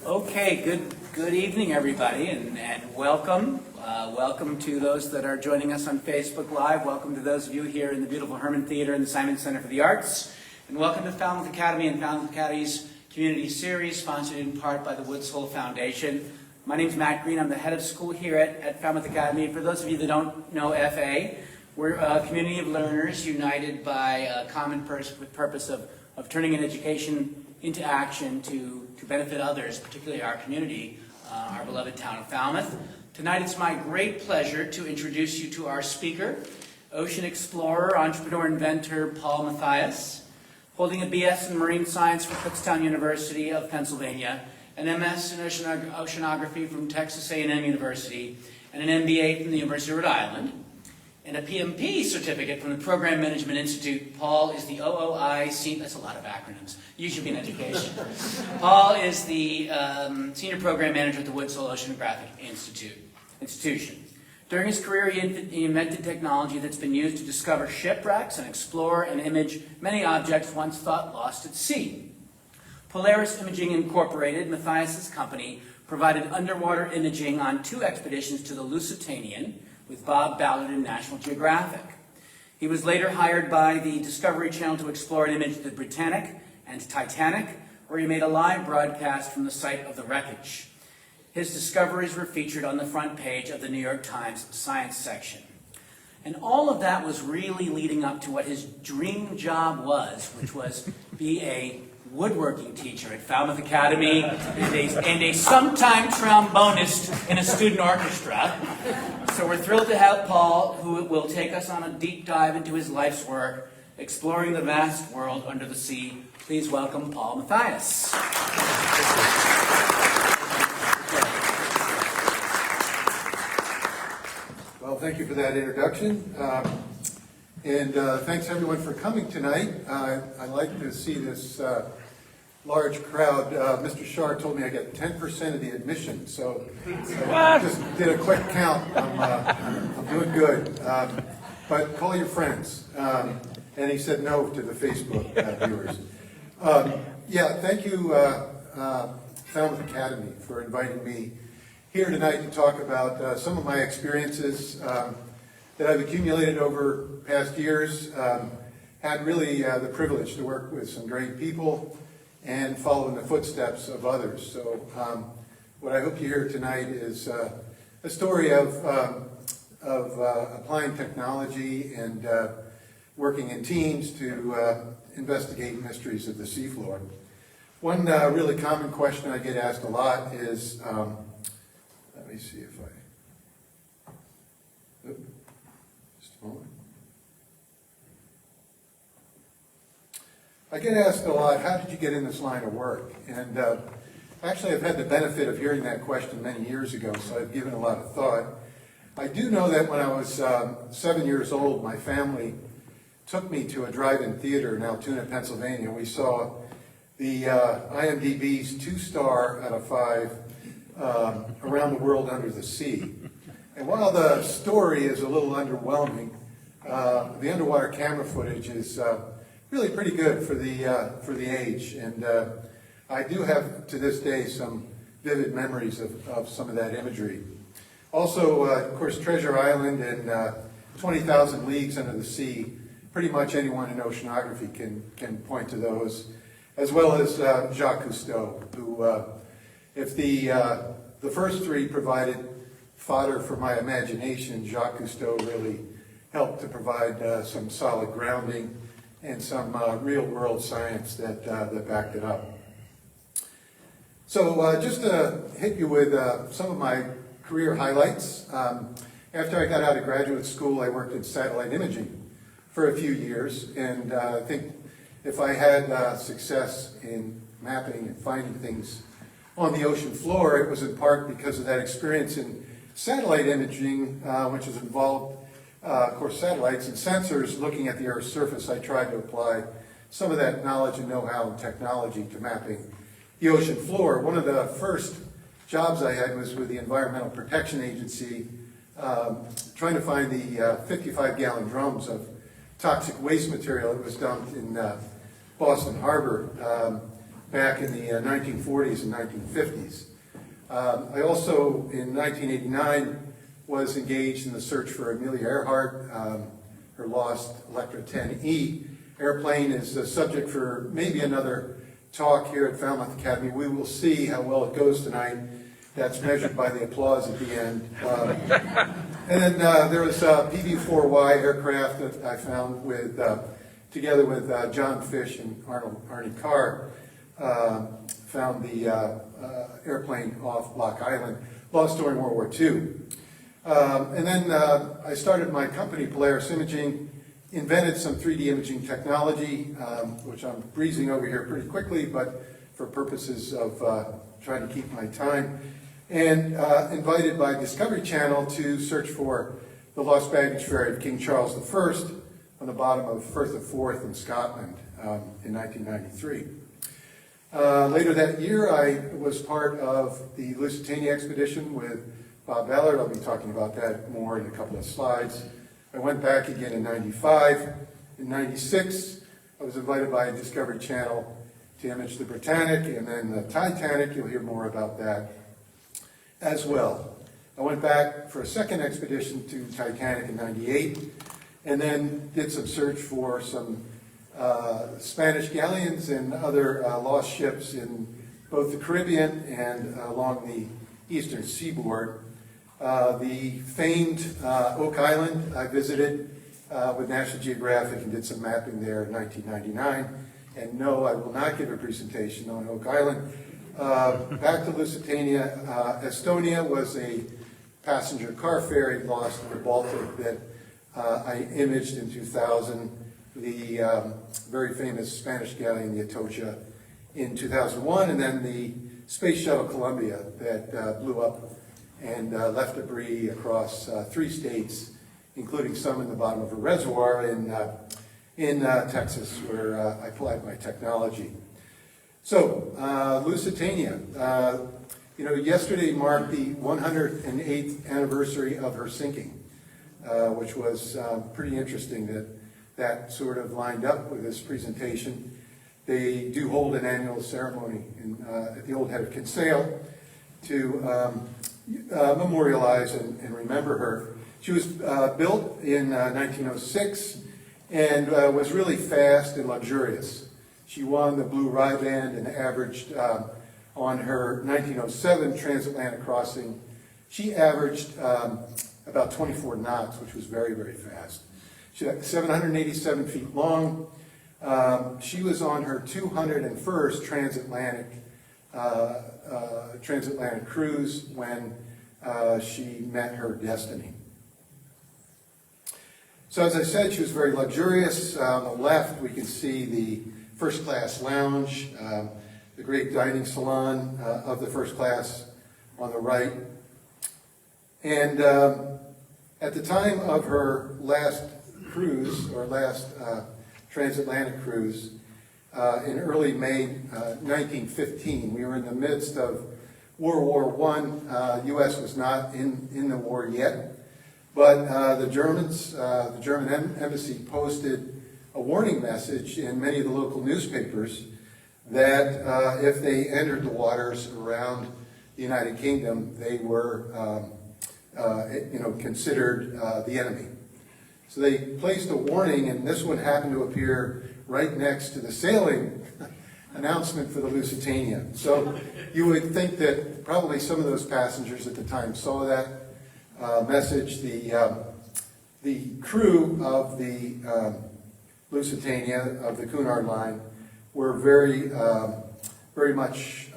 Okay, good evening, everybody, and welcome. Welcome to those that are joining us on Facebook Live. Welcome to those of you here in the beautiful Herman Theater and the Simon Center for the Arts. And welcome to Falmouth Academy and Falmouth Academy's Community Series, sponsored in part by the Woods Hole Foundation. My name is Matt Green. I'm the head of school here at Falmouth Academy. For those of you that don't know FA, we're a community of learners united by a common purpose of turning an education into action to benefit others, particularly our community, our beloved town of Falmouth. Tonight it's my great pleasure to introduce you to our speaker, ocean explorer, entrepreneur, inventor Paul Matthias, holding a BS in Marine Science from Kutztown University of Pennsylvania, an MS in Oceanography from Texas A&M University, and an MBA from the University of Rhode Island, and a PMP certificate from the Program Management Institute. Paul is the OOI, that's a lot of acronyms. You should be in education. Paul is the Senior Program Manager at the Woods Hole Oceanographic Institution. During his career, he invented technology that's been used to discover shipwrecks and explore and image many objects once thought lost at sea. Polaris Imaging Incorporated, Matthias's company, provided underwater imaging on 2 expeditions to the Lusitania with Bob Ballard in National Geographic. He was later hired by the Discovery Channel to explore and image the Britannic and Titanic, where he made a live broadcast from the site of the wreckage. His discoveries were featured on the front page of the New York Times science section. And all of that was really leading up to what his dream job was, which was be a woodworking teacher at Falmouth Academy and a sometime trombonist in a student orchestra. So we're thrilled to have Paul, who will take us on a deep dive into his life's work, exploring the vast world under the sea. Please welcome Paul Matthias. Well, thank you for that introduction. And thanks everyone for coming tonight. I like to see this large crowd. Mr. Shar told me I get 10% of the admission, so I just did a quick count. I'm doing good. But call your friends. And he said no to the Facebook viewers. Yeah, thank you, Falmouth Academy, for inviting me here tonight to talk about some of my experiences that I've accumulated over past years. Had really the privilege to work with some great people and follow in the footsteps of others. So what I hope you hear tonight is a story of applying technology and working in teams to investigate mysteries of the seafloor. One really common question I get asked a lot is, let me see if just a moment. I get asked a lot, how did you get in this line of work? And actually I've had the benefit of hearing that question many years ago, so I've given a lot of thought. I do know that when I was 7 years old, my family took me to a drive-in theater in Altoona, Pennsylvania. We saw the IMDb's 2-star out of 5 Around the World Under the Sea. And while the story is a little underwhelming, the underwater camera footage is really pretty good for the age. And I do have, to this day, some vivid memories of some of that imagery. Also, of course, Treasure Island and 20,000 Leagues Under the Sea. Pretty much anyone in oceanography can point to those, as well as Jacques Cousteau, who, if the first 3 provided fodder for my imagination, Jacques Cousteau really helped to provide some solid grounding and some real-world science that backed it up. So just to hit you with some of my career highlights, after I got out of graduate school, I worked in satellite imaging for a few years, and I think if I had success in mapping and finding things on the ocean floor, it was in part because of that experience in satellite imaging, which has involved, of course, satellites and sensors looking at the Earth's surface. I tried to apply some of that knowledge and know-how and technology to mapping the ocean floor. One of the first jobs I had was with the Environmental Protection Agency trying to find the 55-gallon drums of toxic waste material that was dumped in Boston Harbor back in the 1940s and 1950s. I also, in 1989, was engaged in the search for Amelia Earhart, her lost Electra 10E. Airplane is the subject for maybe another talk here at Falmouth Academy. We will see how well it goes tonight. That's measured by the applause at the end. And then there was a PV-4Y aircraft that I found with, together with John Fish and Arnie Carr, found the airplane off Block Island, lost during World War II. And then I started my company, Polaris Imaging, invented some 3D imaging technology, which I'm breezing over here pretty quickly, but for purposes of trying to keep my time, and invited by Discovery Channel to search for the lost baggage ferry of King Charles I on the bottom of Firth of Forth in Scotland in 1993. Later that year, I was part of the Lusitania expedition with Bob Ballard. I'll be talking about that more in a couple of slides. I went back again in 95. In 96, I was invited by Discovery Channel to image the Britannic and then the Titanic. You'll hear more about that as well. I went back for a second expedition to Titanic in 98 and then did some search for some Spanish galleons and other lost ships in both the Caribbean and along the eastern seaboard. The famed Oak Island I visited with National Geographic and did some mapping there in 1999. And no, I will not give a presentation on Oak Island. Back to Lusitania. Estonia was a passenger car ferry lost in the Baltic that I imaged in 2000. The very famous Spanish galleon, the Atocha, in 2001, and then the Space Shuttle Columbia that blew up and left debris across 3 states, including some in the bottom of a reservoir in Texas, where I applied my technology. So, Lusitania. Yesterday marked the 108th anniversary of her sinking, which was pretty interesting that sort of lined up with this presentation. They do hold an annual ceremony at the Old Head of Kinsale to memorialize and remember her. She was built in 1906 and was really fast and luxurious. She won the Blue Riband and averaged on her 1907 transatlantic crossing, she averaged about 24 knots, which was very, very fast. She was 787 feet long. She was on her 201st transatlantic cruise when she met her destiny. So as I said, she was very luxurious. On the left, we can see the first class lounge, the great dining salon of the first class on the right. And at the time of her last cruise, or last transatlantic cruise, in early May 1915, we were in the midst of World War I. U.S. was not in the war yet, but the German embassy posted a warning message in many of the local newspapers that if they entered the waters around the United Kingdom, they were considered the enemy. So they placed a warning, and this one happened to appear right next to the sailing announcement for the Lusitania. So you would think that probably some of those passengers at the time saw that message. The crew of the Lusitania, of the Cunard line, were very much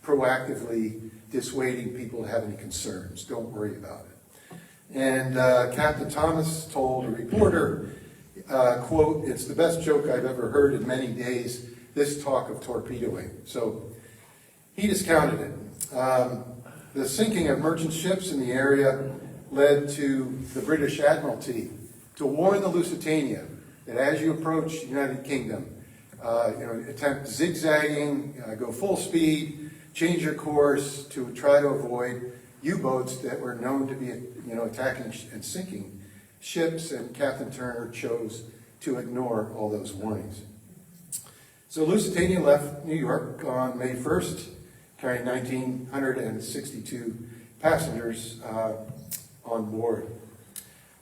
proactively dissuading people to have any concerns. Don't worry about it. And Captain Thomas told a reporter, quote, "It's the best joke I've ever heard in many days, this talk of torpedoing." So he discounted it. The sinking of merchant ships in the area led to the British Admiralty to warn the Lusitania that as you approach the United Kingdom, attempt zigzagging, go full speed, change your course to try to avoid U-boats that were known to be, attacking and sinking ships, and Captain Turner chose to ignore all those warnings. So Lusitania left New York on May 1st, carrying 1,962 passengers on board.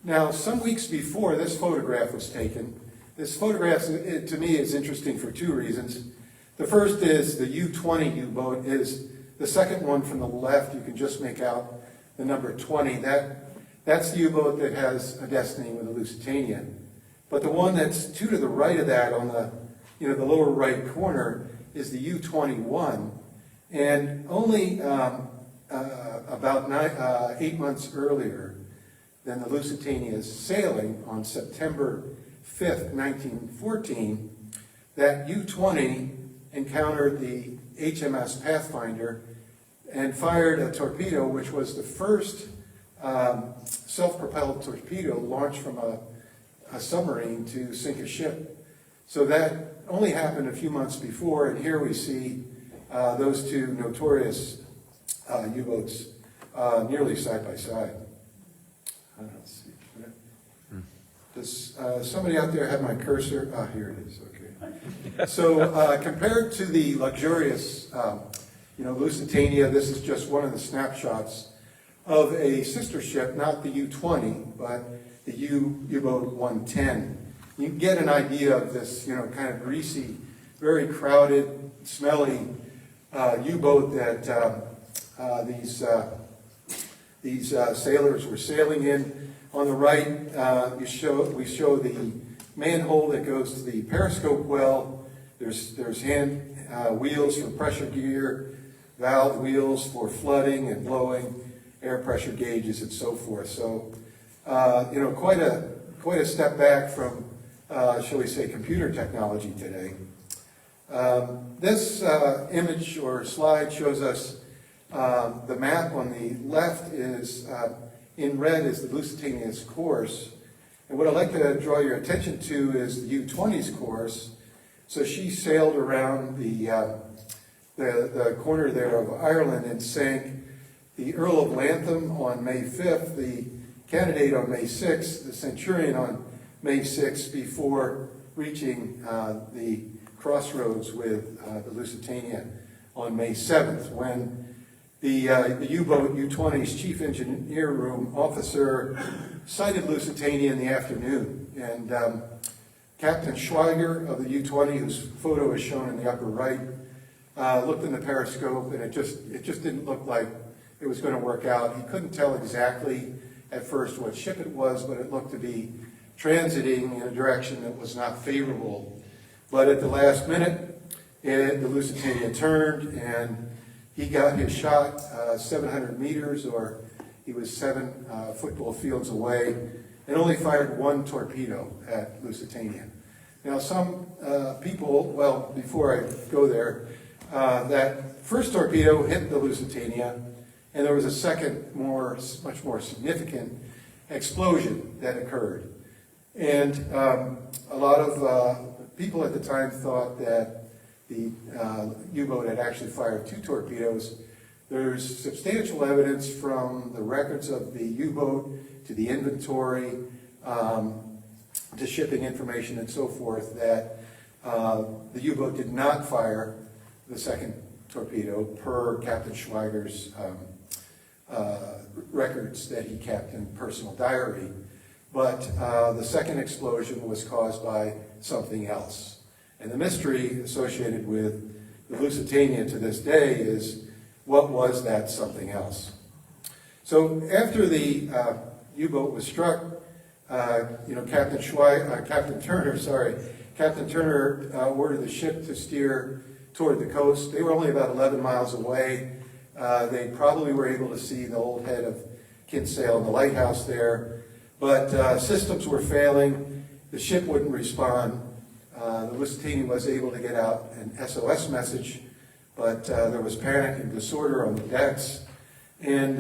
Now, some weeks before this photograph was taken, this photograph to me is interesting for two reasons. The first is the U-20 U-boat is the second one from the left. You can just make out the number 20. That's the U-boat that has a destiny with the Lusitania. But the one that's two to the right of that on the the lower right corner is the U-21. And only about 8 months earlier than the Lusitania's sailing on September 5th, 1914, that U-20 encountered the HMS Pathfinder and fired a torpedo, which was the first self-propelled torpedo launched from a submarine to sink a ship. So that only happened a few months before, and here we see those two notorious U-boats nearly side by side. Let's see. Does somebody out there have my cursor? Ah, here it is. Okay. So compared to the luxurious, Lusitania, this is just one of the snapshots of a sister ship, not the U-20, but the U-boat 110. You can get an idea of this, kind of greasy, very crowded, smelly U-boat that these sailors were sailing in. On the right, we show the manhole that goes to the periscope well. There's hand wheels for pressure gear, valve wheels for flooding and blowing, air pressure gauges, and so forth. So, quite a step back from, shall we say, computer technology today. This image or slide shows us the map. On the left is, in red, is the Lusitania's course. And what I'd like to draw your attention to is the U-20's course. So she sailed around the corner there of Ireland and sank the Earl of Lantham on May 5th, the Candidate on May 6th, the Centurion on May 6th, before reaching the crossroads with the Lusitania on May 7th, when the U-boat U-20's chief engineer room officer sighted Lusitania in the afternoon. And Captain Schweiger of the U-20, whose photo is shown in the upper right, looked in the periscope, and it just didn't look like it was going to work out. He couldn't tell exactly at first what ship it was, but it looked to be transiting in a direction that was not favorable. But at the last minute, the Lusitania turned, and he got his shot 700 meters, or he was 7 football fields away, and only fired 1 torpedo at Lusitania. Now, some people, well, before I go there, that first torpedo hit the Lusitania, and there was a second, much more significant explosion that occurred. And a lot of people at the time thought that the U-boat had actually fired 2 torpedoes. There's substantial evidence from the records of the U-boat to the inventory, to shipping information and so forth, that the U-boat did not fire the second torpedo per Captain Schweiger's records that he kept in personal diary. But the second explosion was caused by something else. And the mystery associated with the Lusitania to this day is, what was that something else? So after the U-boat was struck, Captain Turner ordered the ship to steer toward the coast. They were only about 11 miles away. They probably were able to see the old head of Kinsale and the lighthouse there, but systems were failing. The ship wouldn't respond. The Lusitania was able to get out an SOS message, but there was panic and disorder on the decks, and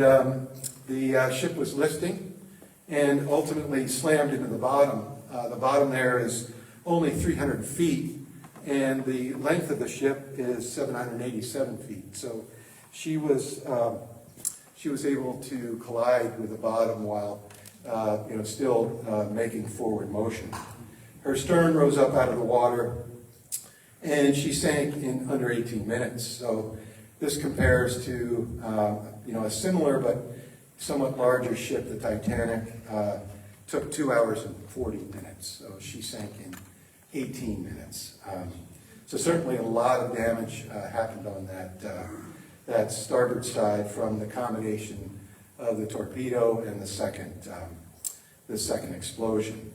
the ship was listing and ultimately slammed into the bottom. The bottom there is only 300 feet, and the length of the ship is 787 feet. So she was she was able to collide with the bottom while still making forward motion. Her stern rose up out of the water, and she sank in under 18 minutes. So this compares to a similar but somewhat larger ship, the Titanic, took 2 hours and 40 minutes. So she sank in 18 minutes. So certainly a lot of damage happened on that starboard side from the combination of the torpedo and the second explosion.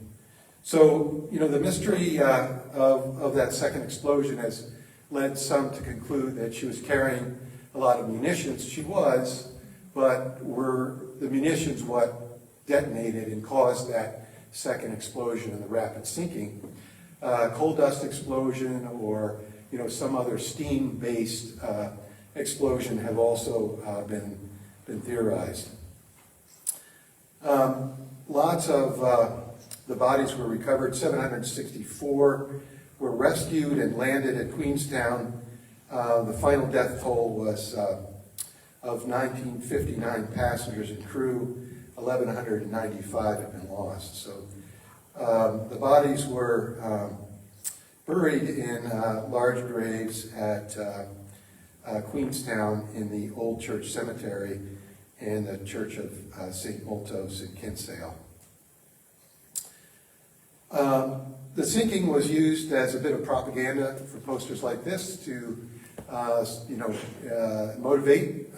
So, the mystery of that second explosion has led some to conclude that she was carrying a lot of munitions. She was, but were the munitions what detonated and caused that second explosion and the rapid sinking? Coal dust explosion or, some other steam-based explosion have also been theorized. Lots of the bodies were recovered. 764 were rescued and landed at Queenstown. The final death toll was of 1959 passengers and crew. 1,195 have been lost. So the bodies were buried in large graves at Queenstown in the Old Church Cemetery and the Church of St. Multos in Kinsale. The sinking was used as a bit of propaganda for posters like this to, motivate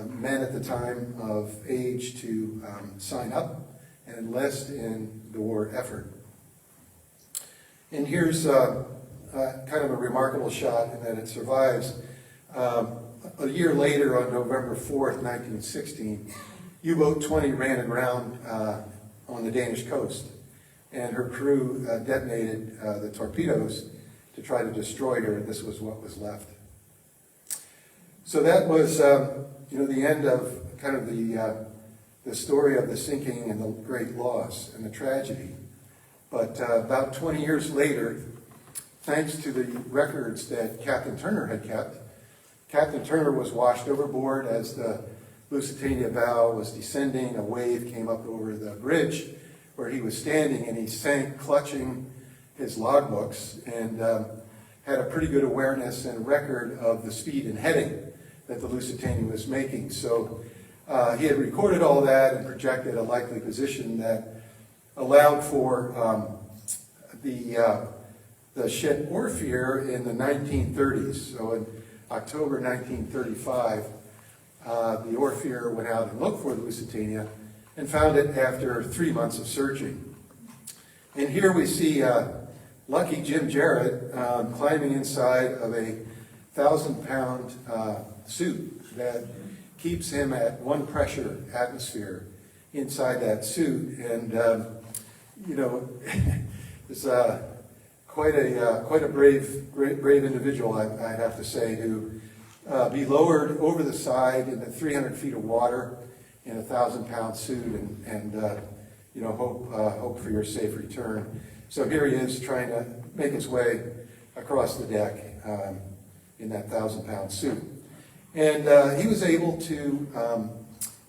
men at the time of age to sign up and enlist in the war effort. And here's kind of a remarkable shot in that it survives. A year later, on November 4th, 1916, U-boat 20 ran aground on the Danish coast, and her crew detonated the torpedoes to try to destroy her, and this was what was left. So that was, the end of kind of the story of the sinking and the great loss and the tragedy. But about 20 years later, thanks to the records that Captain Turner had kept, Captain Turner was washed overboard as the Lusitania bow was descending. A wave came up over the bridge where he was standing, and he sank clutching his logbooks and had a pretty good awareness and record of the speed and heading that the Lusitania was making. So he had recorded all that and projected a likely position that allowed for the ship Orpheus in the 1930s. So in October 1935, the Orpheus went out and looked for the Lusitania and found it after 3 months of searching. And here we see lucky Jim Jarrett climbing inside of a 1,000-pound suit that keeps him at one pressure atmosphere inside that suit. And it's quite a brave individual, I'd have to say, to be lowered over the side into 300 feet of water in a 1,000-pound suit and hope for your safe return. So here he is trying to make his way across the deck in that 1,000-pound suit. And he was able to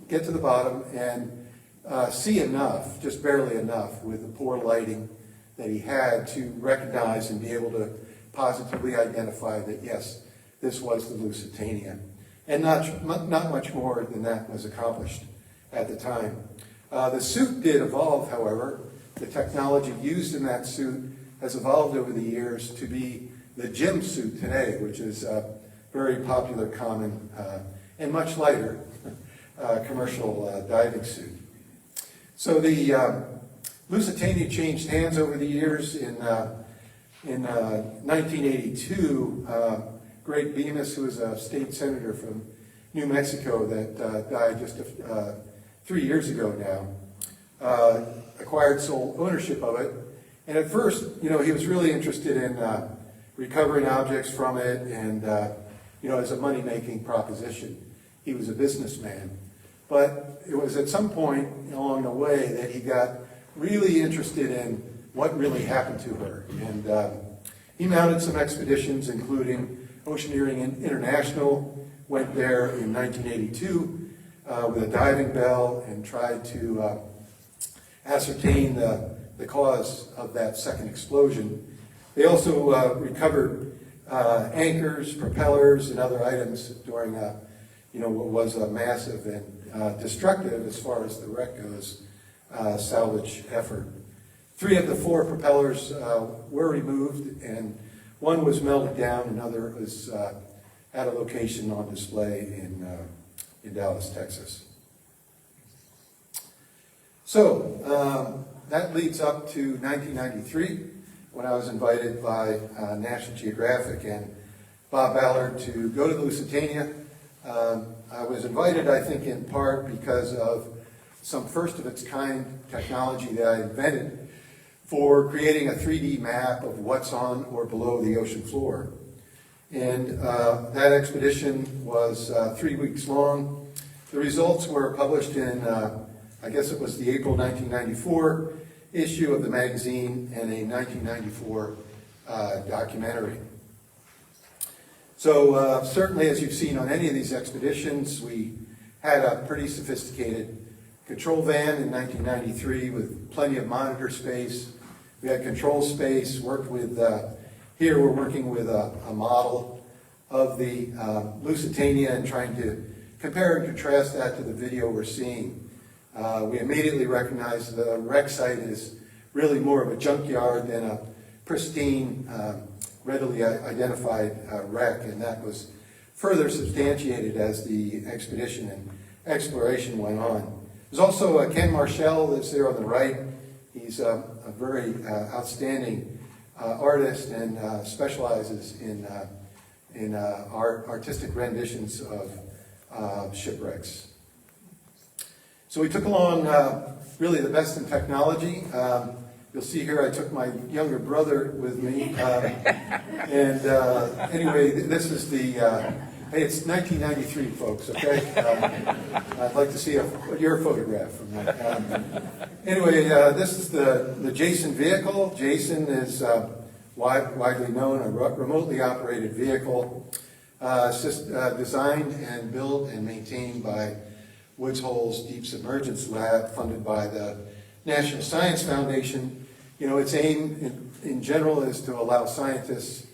get to the bottom and see enough, just barely enough, with the poor lighting that he had to recognize and be able to positively identify that, yes, this was the Lusitania. And not much more than that was accomplished at the time. The suit did evolve, however. The technology used in that suit has evolved over the years to be the gym suit today, which is a very popular, common, and much lighter commercial diving suit. So the Lusitania changed hands over the years. In 1982, Greg Bemis, who was a state senator from New Mexico that died just 3 years ago now, acquired sole ownership of it. And at first, he was really interested in recovering objects from it and, as a money-making proposition. He was a businessman. But it was at some point along the way that he got really interested in what really happened to her. And he mounted some expeditions, including Oceaneering International, went there in 1982 with a diving bell and tried to ascertain the cause of that second explosion. They also recovered anchors, propellers, and other items during what was a massive and destructive, as far as the wreck goes, salvage effort. 3 of the 4 propellers were removed, and 1 was melted down, another was at a location on display in Dallas, Texas. So that leads up to 1993, when I was invited by National Geographic and Bob Ballard to go to the Lusitania. I was invited, I think, in part because of some first-of-its-kind technology that I invented for creating a 3D map of what's on or below the ocean floor. And that expedition was 3 weeks long. The results were published in, I guess it was the April 1994 issue of the magazine, and a 1994 documentary. So certainly, as you've seen on any of these expeditions, we had a pretty sophisticated control van in 1993 with plenty of monitor space. We had control space, worked with, here we're working with a model of the Lusitania and trying to compare and contrast that to the video we're seeing. We immediately recognized the wreck site is really more of a junkyard than a pristine, readily identified wreck, and that was further substantiated as the expedition and exploration went on. There's also Ken Marshall that's there on the right. He's a very outstanding artist and specializes in artistic renditions of shipwrecks. So we took along really the best in technology. You'll see here I took my younger brother with me. Anyway, this is the, hey, it's 1993, folks, okay? I'd like to see your photograph from that. Anyway, this is the Jason vehicle. Jason is widely known, a remotely operated vehicle, designed and built and maintained by Woods Hole's Deep Submergence Lab, funded by the National Science Foundation. You know, its aim in general is to allow scientists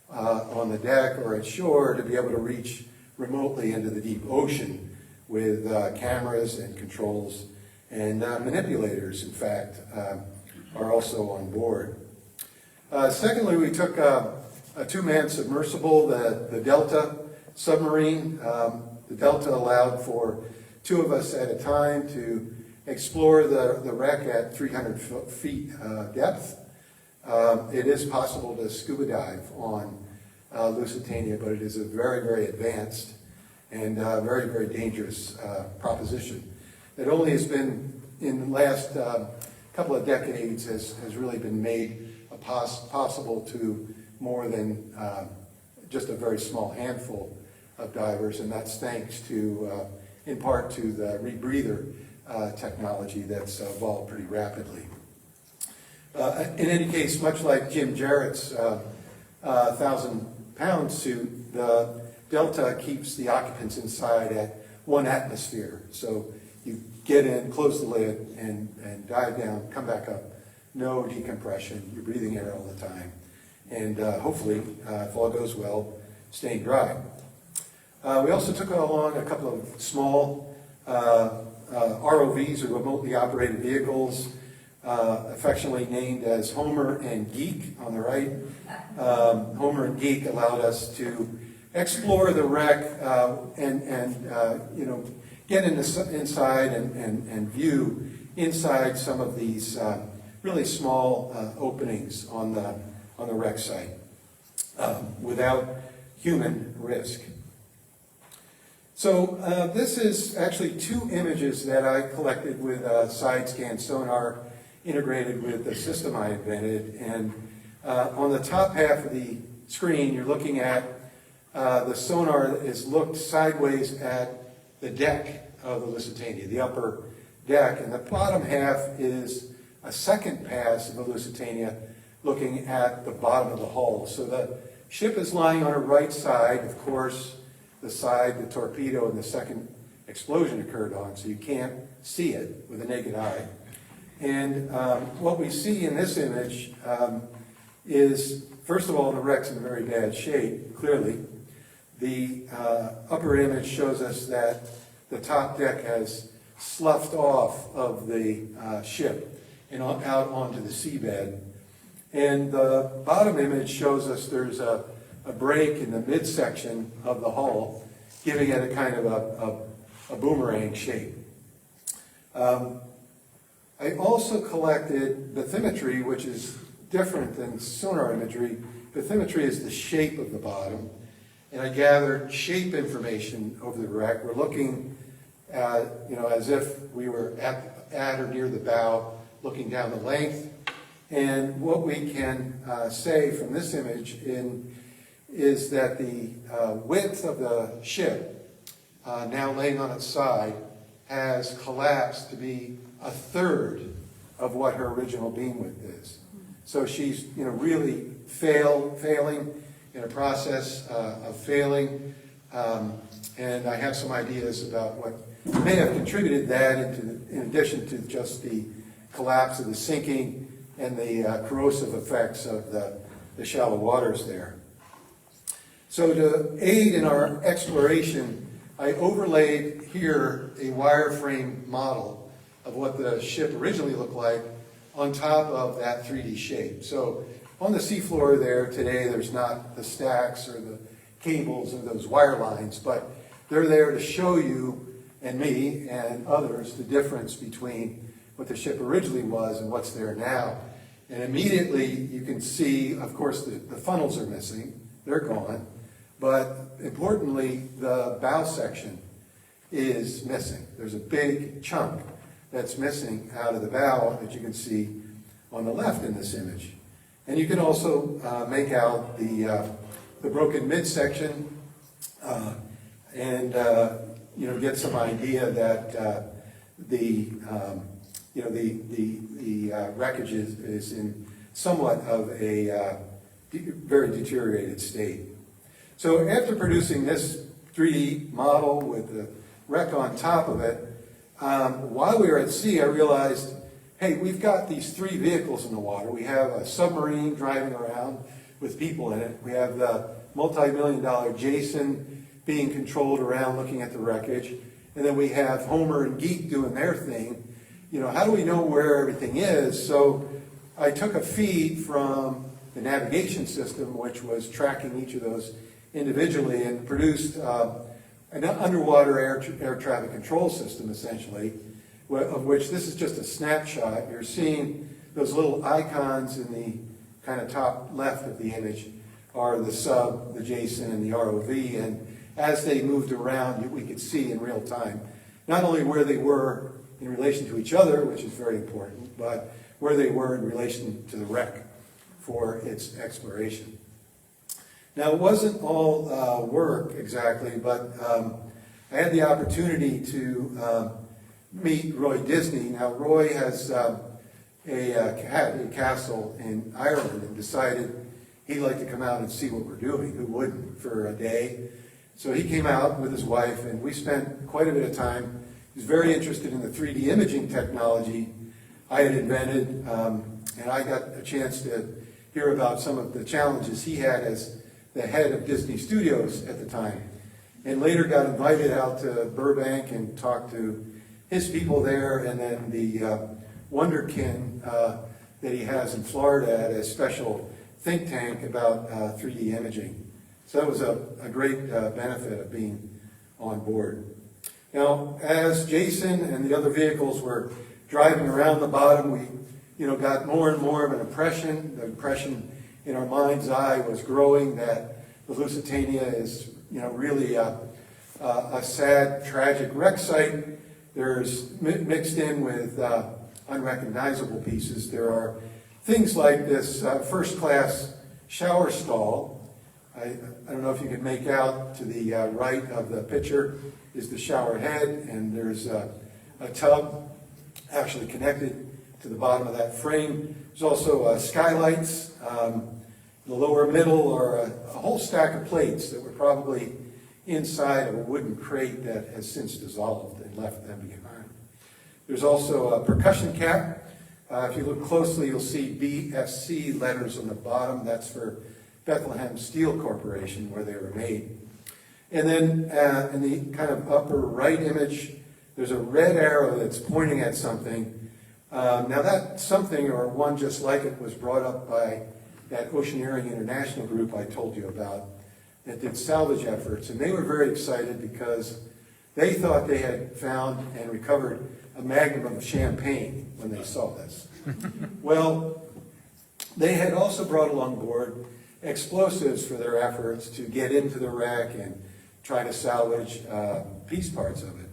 on the deck or at shore to be able to reach remotely into the deep ocean with cameras and controls, and manipulators, in fact, are also on board. Secondly, we took a 2-man submersible, the Delta submarine. The Delta allowed for 2 of us at a time to explore the wreck at 300 feet depth. It is possible to scuba dive on Lusitania, but it is a very, very advanced and very, very dangerous proposition. It only has been, in the last couple of decades, has really been made possible to more than just a very small handful of divers, and that's thanks to, in part, to the rebreather technology that's evolved pretty rapidly. In any case, much like Jim Jarrett's 1,000-pound suit, the Delta keeps the occupants inside at 1 atmosphere. So you get in, close the lid, and dive down, come back up. No decompression. You're breathing air all the time. And hopefully, if all goes well, staying dry. We also took along a couple of small ROVs, or remotely operated vehicles, affectionately named as Homer and Geek on the right. Homer and Geek allowed us to explore the wreck and get inside and view inside some of these really small openings on the wreck site without human risk. So this is actually 2 images that I collected with side scan sonar integrated with the system I invented. And on the top half of the screen, you're looking at the sonar that is looked sideways at the deck of the Lusitania, the upper deck. And the bottom half is a second pass of the Lusitania looking at the bottom of the hull. So the ship is lying on her right side, of course, the side the torpedo and the second explosion occurred on, so you can't see it with the naked eye. And what we see in this image is, first of all, the wreck's in very bad shape, clearly. The upper image shows us that the top deck has sloughed off of the ship and out onto the seabed. And the bottom image shows us there's a break in the midsection of the hull, giving it a kind of a boomerang shape. I also collected bathymetry, which is different than sonar imagery. Bathymetry is the shape of the bottom, and I gathered shape information over the wreck. We're looking at, as if we were at or near the bow, looking down the length. And what we can say from this image is that the width of the ship, now laying on its side, has collapsed to be a third of what her original beam width is. So she's really failing in a process of failing, and I have some ideas about what may have contributed that in addition to just the collapse of the sinking and the corrosive effects of the shallow waters there. So to aid in our exploration, I overlaid here a wireframe model of what the ship originally looked like on top of that 3D shape. So on the seafloor there today, there's not the stacks or the cables or those wire lines, but they're there to show you and me and others the difference between what the ship originally was and what's there now. And immediately you can see, of course, the funnels are missing. They're gone. But importantly, the bow section is missing. There's a big chunk that's missing out of the bow that you can see on the left in this image. And you can also make out the broken midsection and get some idea that the wreckage is in somewhat of a very deteriorated state. So after producing this 3D model with the wreck on top of it, while we were at sea, I realized, hey, we've got these three vehicles in the water. We have a submarine driving around with people in it. We have the multi-million-dollar Jason being controlled around looking at the wreckage. And then we have Homer and Geek doing their thing. How do we know where everything is? So I took a feed from the navigation system, which was tracking each of those individually, and produced an underwater air traffic control system, essentially, of which this is just a snapshot. You're seeing those little icons in the kind of top left of the image are the sub, the Jason, and the ROV, and as they moved around, we could see in real time not only where they were in relation to each other, which is very important, but where they were in relation to the wreck for its exploration. Now, it wasn't all work exactly, but I had the opportunity to meet Roy Disney. Now, Roy has had a castle in Ireland and decided he'd like to come out and see what we're doing. Who wouldn't, for a day? So he came out with his wife, and we spent quite a bit of time. He was very interested in the 3D imaging technology I had invented, and I got a chance to hear about some of the challenges he had as the head of Disney Studios at the time, and later got invited out to Burbank and talked to his people there, and then the Wonderkin that he has in Florida at a special think tank about 3D imaging. So that was a great benefit of being on board. Now, as Jason and the other vehicles were driving around the bottom, we got more and more of an impression. The impression in our mind's eye was growing that the Lusitania is really a sad, tragic wreck site. There's mixed in with unrecognizable pieces. There are things like this first-class shower stall. I don't know if you can make out to the right of the picture is the shower head, and there's a tub actually connected to the bottom of that frame. There's also skylights. In the lower middle are a whole stack of plates that were probably inside of a wooden crate that has since dissolved and left them behind. There's also a percussion cap. If you look closely, you'll see BSC letters on the bottom. That's for Bethlehem Steel Corporation, where they were made. And then in the kind of upper right image, there's a red arrow that's pointing at something. Now that something, or one just like it, was brought up by that Oceaneering International group I told you about that did salvage efforts. And they were very excited because they thought they had found and recovered a magnum of champagne when they saw this. Well, they had also brought along board explosives for their efforts to get into the wreck and try to salvage piece parts of it.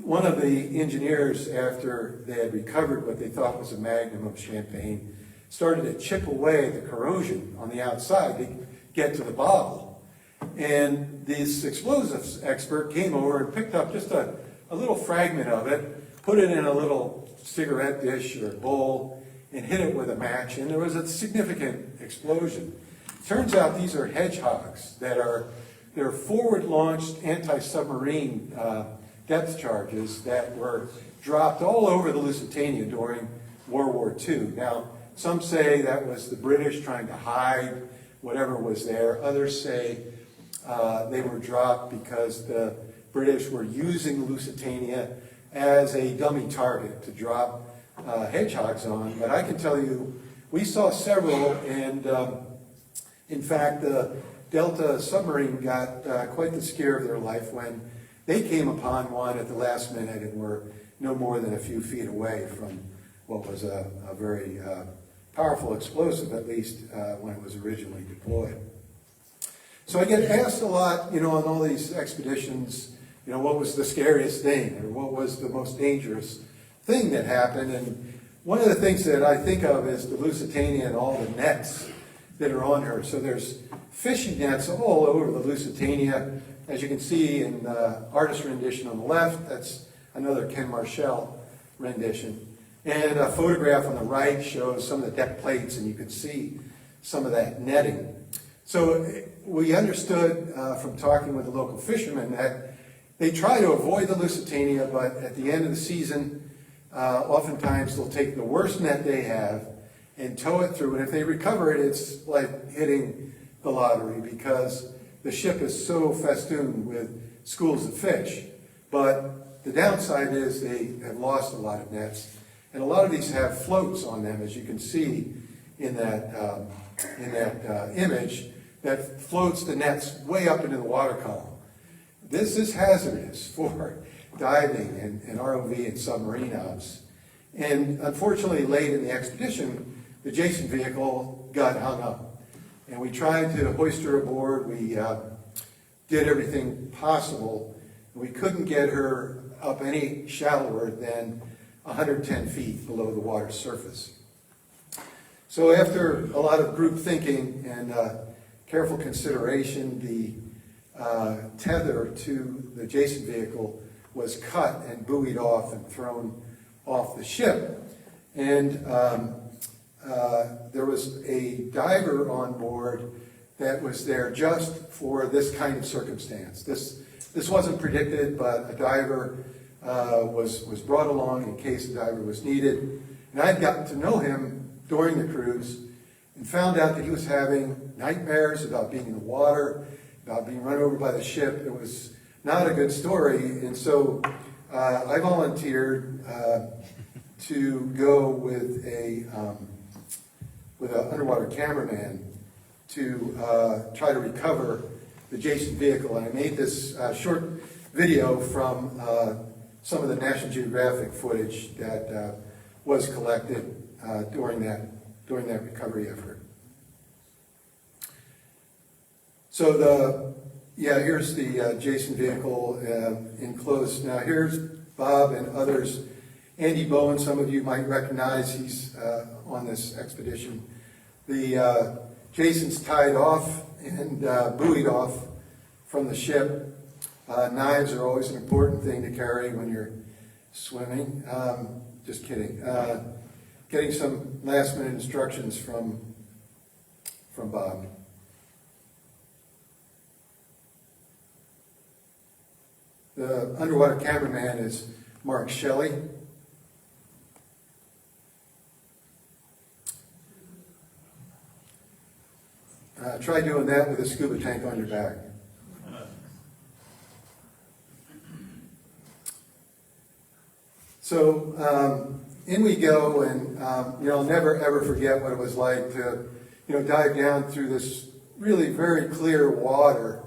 One of the engineers, after they had recovered what they thought was a magnum of champagne, started to chip away the corrosion on the outside to get to the bottle. And this explosives expert came over and picked up just a little fragment of it, put it in a little cigarette dish or bowl, and hit it with a match, and there was a significant explosion. Turns out these are hedgehogs they're forward-launched anti-submarine depth charges that were dropped all over the Lusitania during World War II. Now, some say that was the British trying to hide whatever was there. Others say they were dropped because the British were using the Lusitania as a dummy target to drop hedgehogs on. But I can tell you, we saw several, and in fact, the Delta submarine got quite the scare of their life when they came upon one at the last minute and were no more than a few feet away from what was a very powerful explosive, at least when it was originally deployed. So I get asked a lot, on all these expeditions, what was the scariest thing, or what was the most dangerous thing that happened? And one of the things that I think of is the Lusitania and all the nets that are on her. So there's fishing nets all over the Lusitania. As you can see in the artist rendition on the left, that's another Ken Marshall rendition. And a photograph on the right shows some of the deck plates, and you can see some of that netting. So we understood from talking with the local fishermen that they try to avoid the Lusitania, but at the end of the season, oftentimes they'll take the worst net they have and tow it through. And if they recover it, it's like hitting the lottery because the ship is so festooned with schools of fish. But the downside is they have lost a lot of nets. And a lot of these have floats on them, as you can see in that image, that floats the nets way up into the water column. This is hazardous for diving and ROV and submarine ops. And unfortunately, late in the expedition, the Jason vehicle got hung up. And we tried to hoist her aboard. We did everything possible. We couldn't get her up any shallower than 110 feet below the water surface. So after a lot of group thinking and careful consideration, the tether to the Jason vehicle was cut and buoyed off and thrown off the ship. And there was a diver on board that was there just for this kind of circumstance. This wasn't predicted, but a diver was brought along in case a diver was needed. And I'd gotten to know him during the cruise and found out that he was having nightmares about being in the water, about being run over by the ship. It was not a good story. And so I volunteered to go with an underwater cameraman to try to recover the Jason vehicle. And I made this short video from some of the National Geographic footage that was collected during that recovery effort. So here's the Jason vehicle enclosed. Now here's Bob and others. Andy Bowen, some of you might recognize, he's on this expedition. The Jason's tied off and buoyed off from the ship. Knives are always an important thing to carry when you're swimming. Just kidding. Getting some last minute instructions from Bob. The underwater cameraman is Mark Shelley. Try doing that with a scuba tank on your back. So in we go, and I'll never ever forget what it was like to dive down through this really very clear water.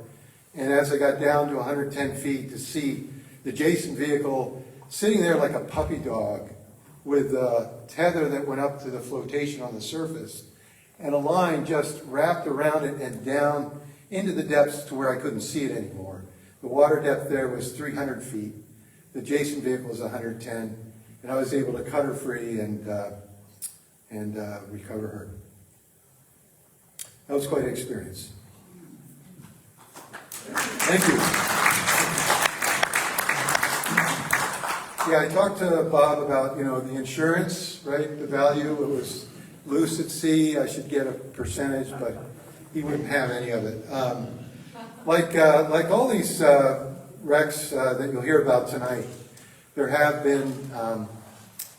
And as I got down to 110 feet, to see the adjacent vehicle sitting there like a puppy dog with a tether that went up to the flotation on the surface, and a line just wrapped around it and down into the depths to where I couldn't see it anymore. The water depth there was 300 feet. The adjacent vehicle was 110, and I was able to cut her free and recover her. That was quite an experience. Thank you. Yeah, I talked to Bob about, the insurance, right? The value. It was loose at sea. I should get a percentage, but he wouldn't have any of it. Like all these wrecks that you'll hear about tonight, there have been,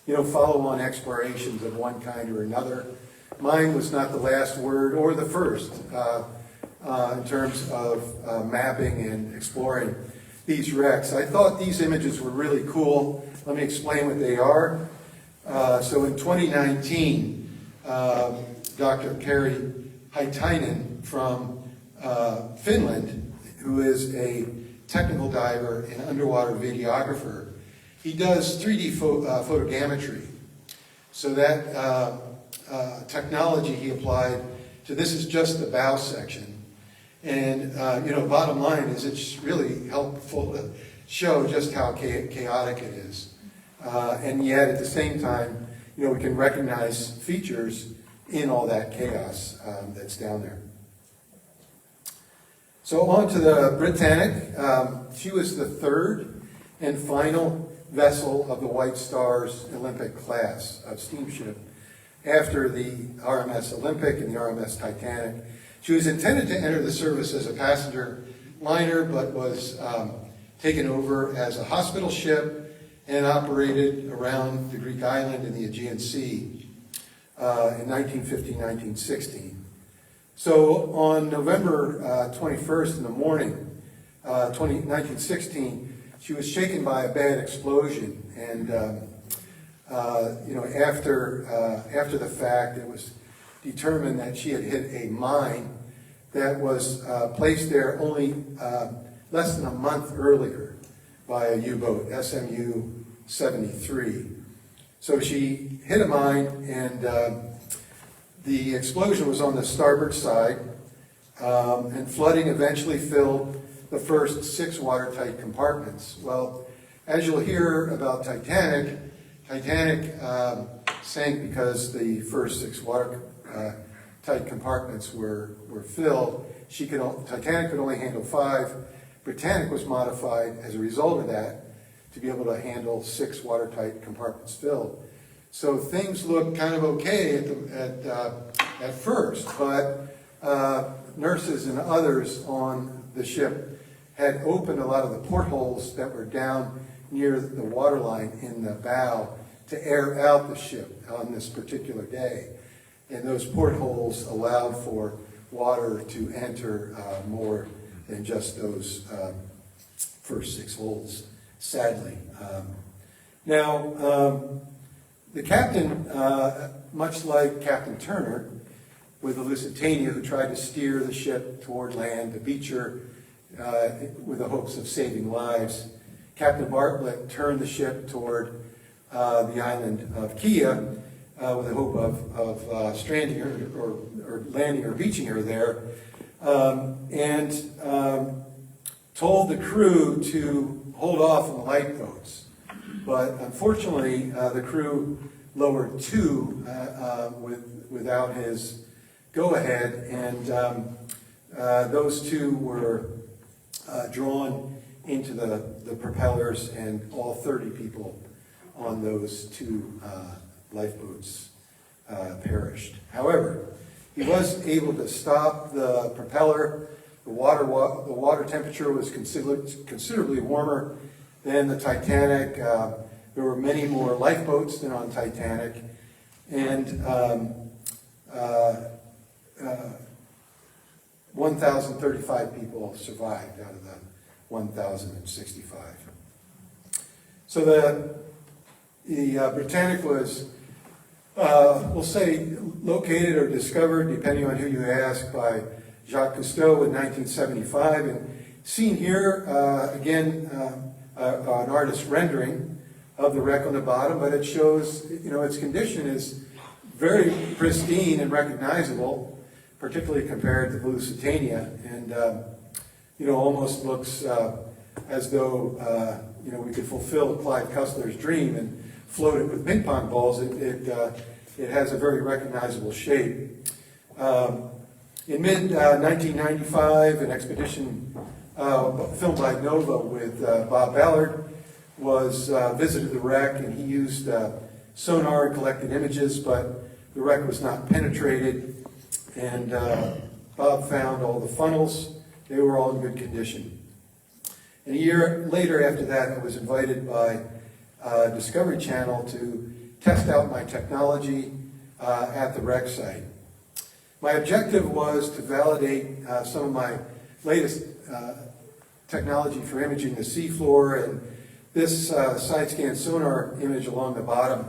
follow-on explorations of one kind or another. Mine was not the last word or the first in terms of mapping and exploring these wrecks. I thought these images were really cool. Let me explain what they are. So in 2019, Dr. Kari Haitainen from Finland, who is a technical diver and underwater videographer, he does 3D photogrammetry. So that technology he applied to this is just the bow section. And, bottom line is it's really helpful to show just how chaotic it is. And yet, at the same time, we can recognize features in all that chaos that's down there. So on to the Britannic. She was the third and final vessel of the White Star's Olympic class of steamship after the RMS Olympic and the RMS Titanic. She was intended to enter the service as a passenger liner, but was taken over as a hospital ship and operated around the Greek island in the Aegean Sea in 1915-1916. So on November 21st in the morning, 1916, she was shaken by a bad explosion, and after the fact, it was determined that she had hit a mine that was placed there only less than a month earlier by a U-boat, SMU 73. So she hit a mine, and the explosion was on the starboard side, and flooding eventually filled the first 6 watertight compartments. Well, as you'll hear about Titanic sank because the first 6 watertight compartments were filled. Titanic could only handle 5. Britannic was modified as a result of that to be able to handle 6 watertight compartments filled. So things looked kind of okay at first, but nurses and others on the ship had opened a lot of the portholes that were down near the waterline in the bow to air out the ship on this particular day. And those portholes allowed for water to enter more than just those first 6 holes, sadly. The captain, much like Captain Turner with the Lusitania, who tried to steer the ship toward land, to beach her with the hopes of saving lives, Captain Bartlett turned the ship toward the island of Kea with the hope of stranding her or landing or beaching her there, and told the crew to hold off on the lifeboats. But unfortunately, the crew lowered 2 without his go-ahead, and those 2 were drawn into the propellers, and all 30 people on those 2 lifeboats perished. However, he was able to stop the propeller The water temperature was considerably warmer than the Titanic. There were many more lifeboats than on Titanic, and 1,035 people survived out of the 1,065. So the Britannic was, we'll say, located or discovered, depending on who you ask, by Jacques Cousteau in 1975. And seen here, again, an artist's rendering of the wreck on the bottom, but it shows, its condition is very pristine and recognizable, particularly compared to the Lusitania, and almost looks as though we could fulfill Clyde Cussler's dream and float it with ping pong balls. It has a very recognizable shape. In mid-1995, an expedition filmed by Nova with Bob Ballard visited the wreck, and he used sonar and collected images, but the wreck was not penetrated, and Bob found all the funnels. They were all in good condition. And a year later after that, I was invited by Discovery Channel to test out my technology at the wreck site. My objective was to validate some of my latest technology for imaging the seafloor, and this side scan sonar image along the bottom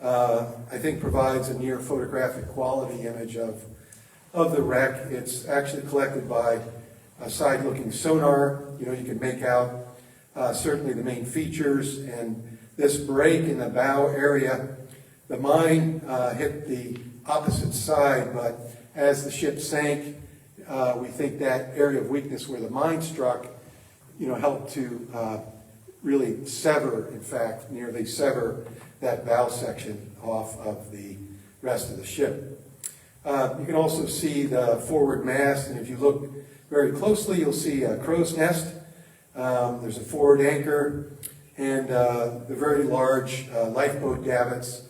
I think provides a near photographic quality image of the wreck. It's actually collected by a side-looking sonar. You can make out certainly the main features, and this break in the bow area, the mine hit the opposite side, but as the ship sank, we think that area of weakness where the mine struck, helped to really sever, in fact, nearly sever that bow section off of the rest of the ship. You can also see the forward mast, and if you look very closely, you'll see a crow's nest. There's a forward anchor, and the very large lifeboat davits.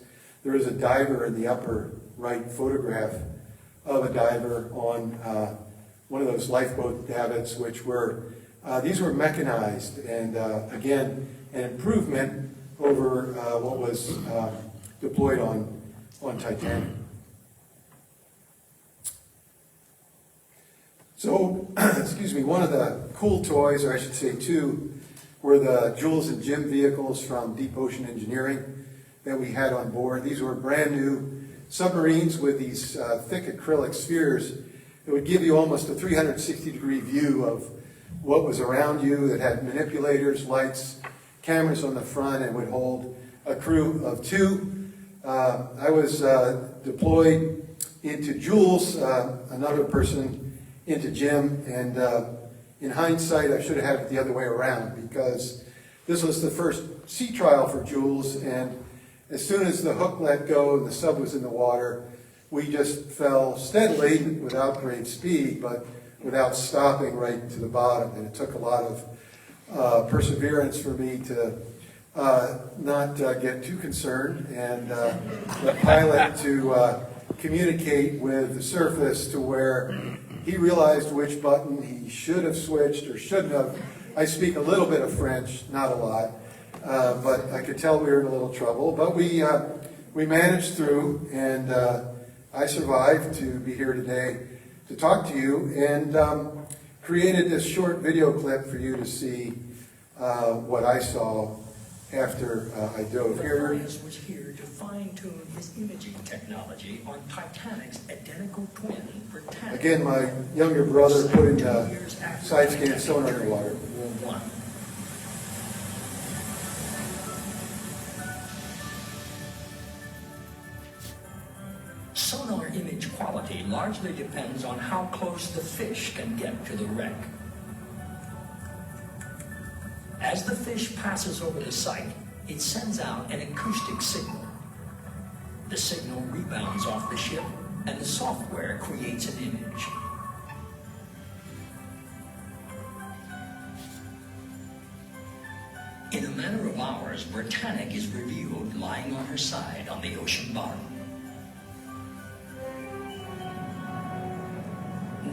There is a diver in the upper right photograph of a diver on one of those lifeboat davits, which were, these were mechanized, and again, an improvement over what was deployed on Titanic. So, excuse me, one of the cool toys, or I should say two, were the Jules and Jim vehicles from Deep Ocean Engineering that we had on board. These were brand new submarines with these thick acrylic spheres that would give you almost a 360-degree view of what was around you, that had manipulators, lights, cameras on the front, and would hold a crew of two. I was deployed into Jules, another person into Jim, and in hindsight, I should have had it the other way around, because this was the first sea trial for Jules, and as soon as the hook let go and the sub was in the water, we just fell steadily without great speed, but without stopping right to the bottom. And it took a lot of perseverance for me to not get too concerned, and the pilot to communicate with the surface to where he realized which button he should have switched or shouldn't have. I speak a little bit of French, not a lot, but I could tell we were in a little trouble. But we managed through, and I survived to be here today to talk to you, and created this short video clip for you to see what I saw after I dove here. Matthias was here to fine-tune his imaging technology on Titanic's identical twin, Britannic. Again, my younger brother putting the side scan sonar in the water. War I. Sonar image quality largely depends on how close the fish can get to the wreck. As the fish passes over the site, it sends out an acoustic signal. The signal rebounds off the ship, and the software creates an image. In a matter of hours, Britannic is revealed lying on her side on the ocean bottom.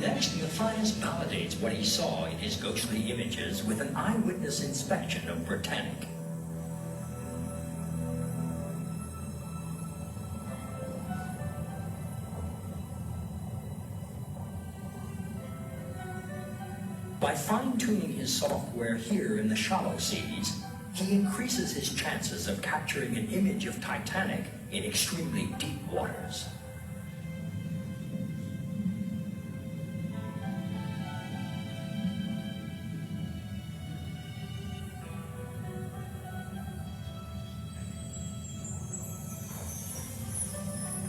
Next, Matthias validates what he saw in his ghostly images with an eyewitness inspection of Britannic. By fine-tuning his software here in the shallow seas, he increases his chances of capturing an image of Titanic in extremely deep waters.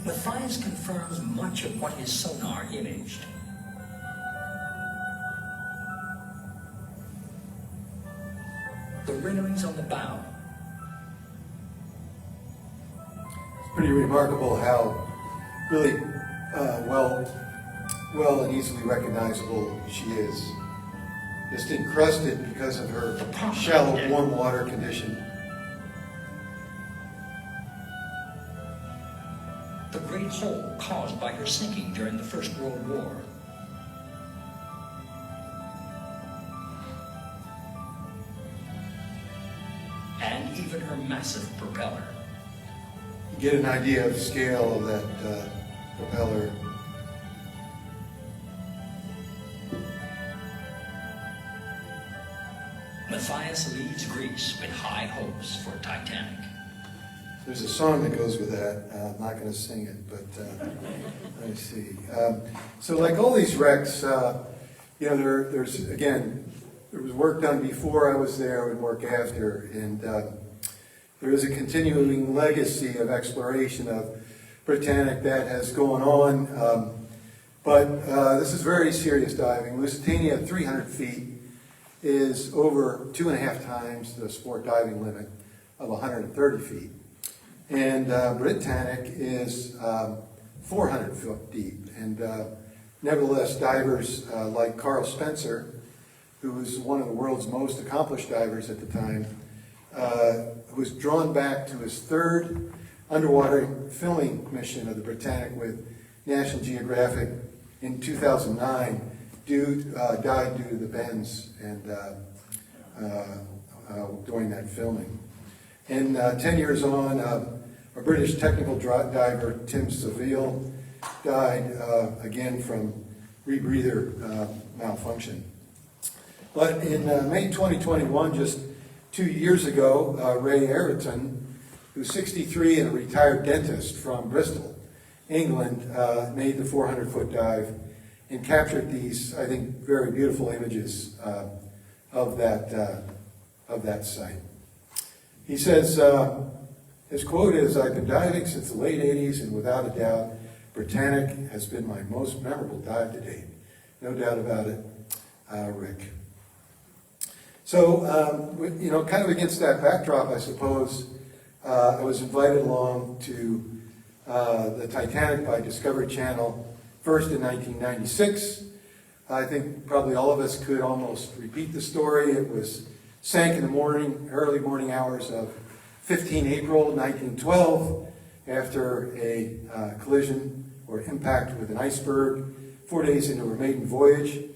Matthias confirms much of what his sonar imaged. The railings on the bow. It's pretty remarkable how really well and easily recognizable she is. Just encrusted because of her shallow, warm water condition. The great hole caused by her sinking during the First World War. And even her massive propeller. You get an idea of the scale of that propeller. Matthias leaves Greece with high hopes for Titanic. There's a song that goes with that. I'm not going to sing it, but let me see. So like all these wrecks, there's, again, there was work done before I was there and work after, and there is a continuing legacy of exploration of Britannic that has gone on, but this is very serious diving. Lusitania at 300 feet is over 2.5 times the sport diving limit of 130 feet. And Britannic is 400 foot deep. And nevertheless, divers like Carl Spencer, who was one of the world's most accomplished divers at the time, was drawn back to his third underwater filming mission of the Britannic with National Geographic in 2009, died due to the bends and during that filming. And 10 years on, a British technical diver, Tim Saville, died again from rebreather malfunction. But in May 2021, just 2 years ago, Ray Ayrton, who's 63 and a retired dentist from Bristol, England, made the 400-foot dive and captured these, I think, very beautiful images of that site. He says, his quote is, "I've been diving since the late 80s, and without a doubt, Britannic has been my most memorable dive to date." No doubt about it, Rick. So, kind of against that backdrop, I suppose, I was invited along to the Titanic by Discovery Channel, first in 1996. I think probably all of us could almost repeat the story. It was sank in the early morning hours of 15 April 1912 after a collision or impact with an iceberg 4 days into her maiden voyage.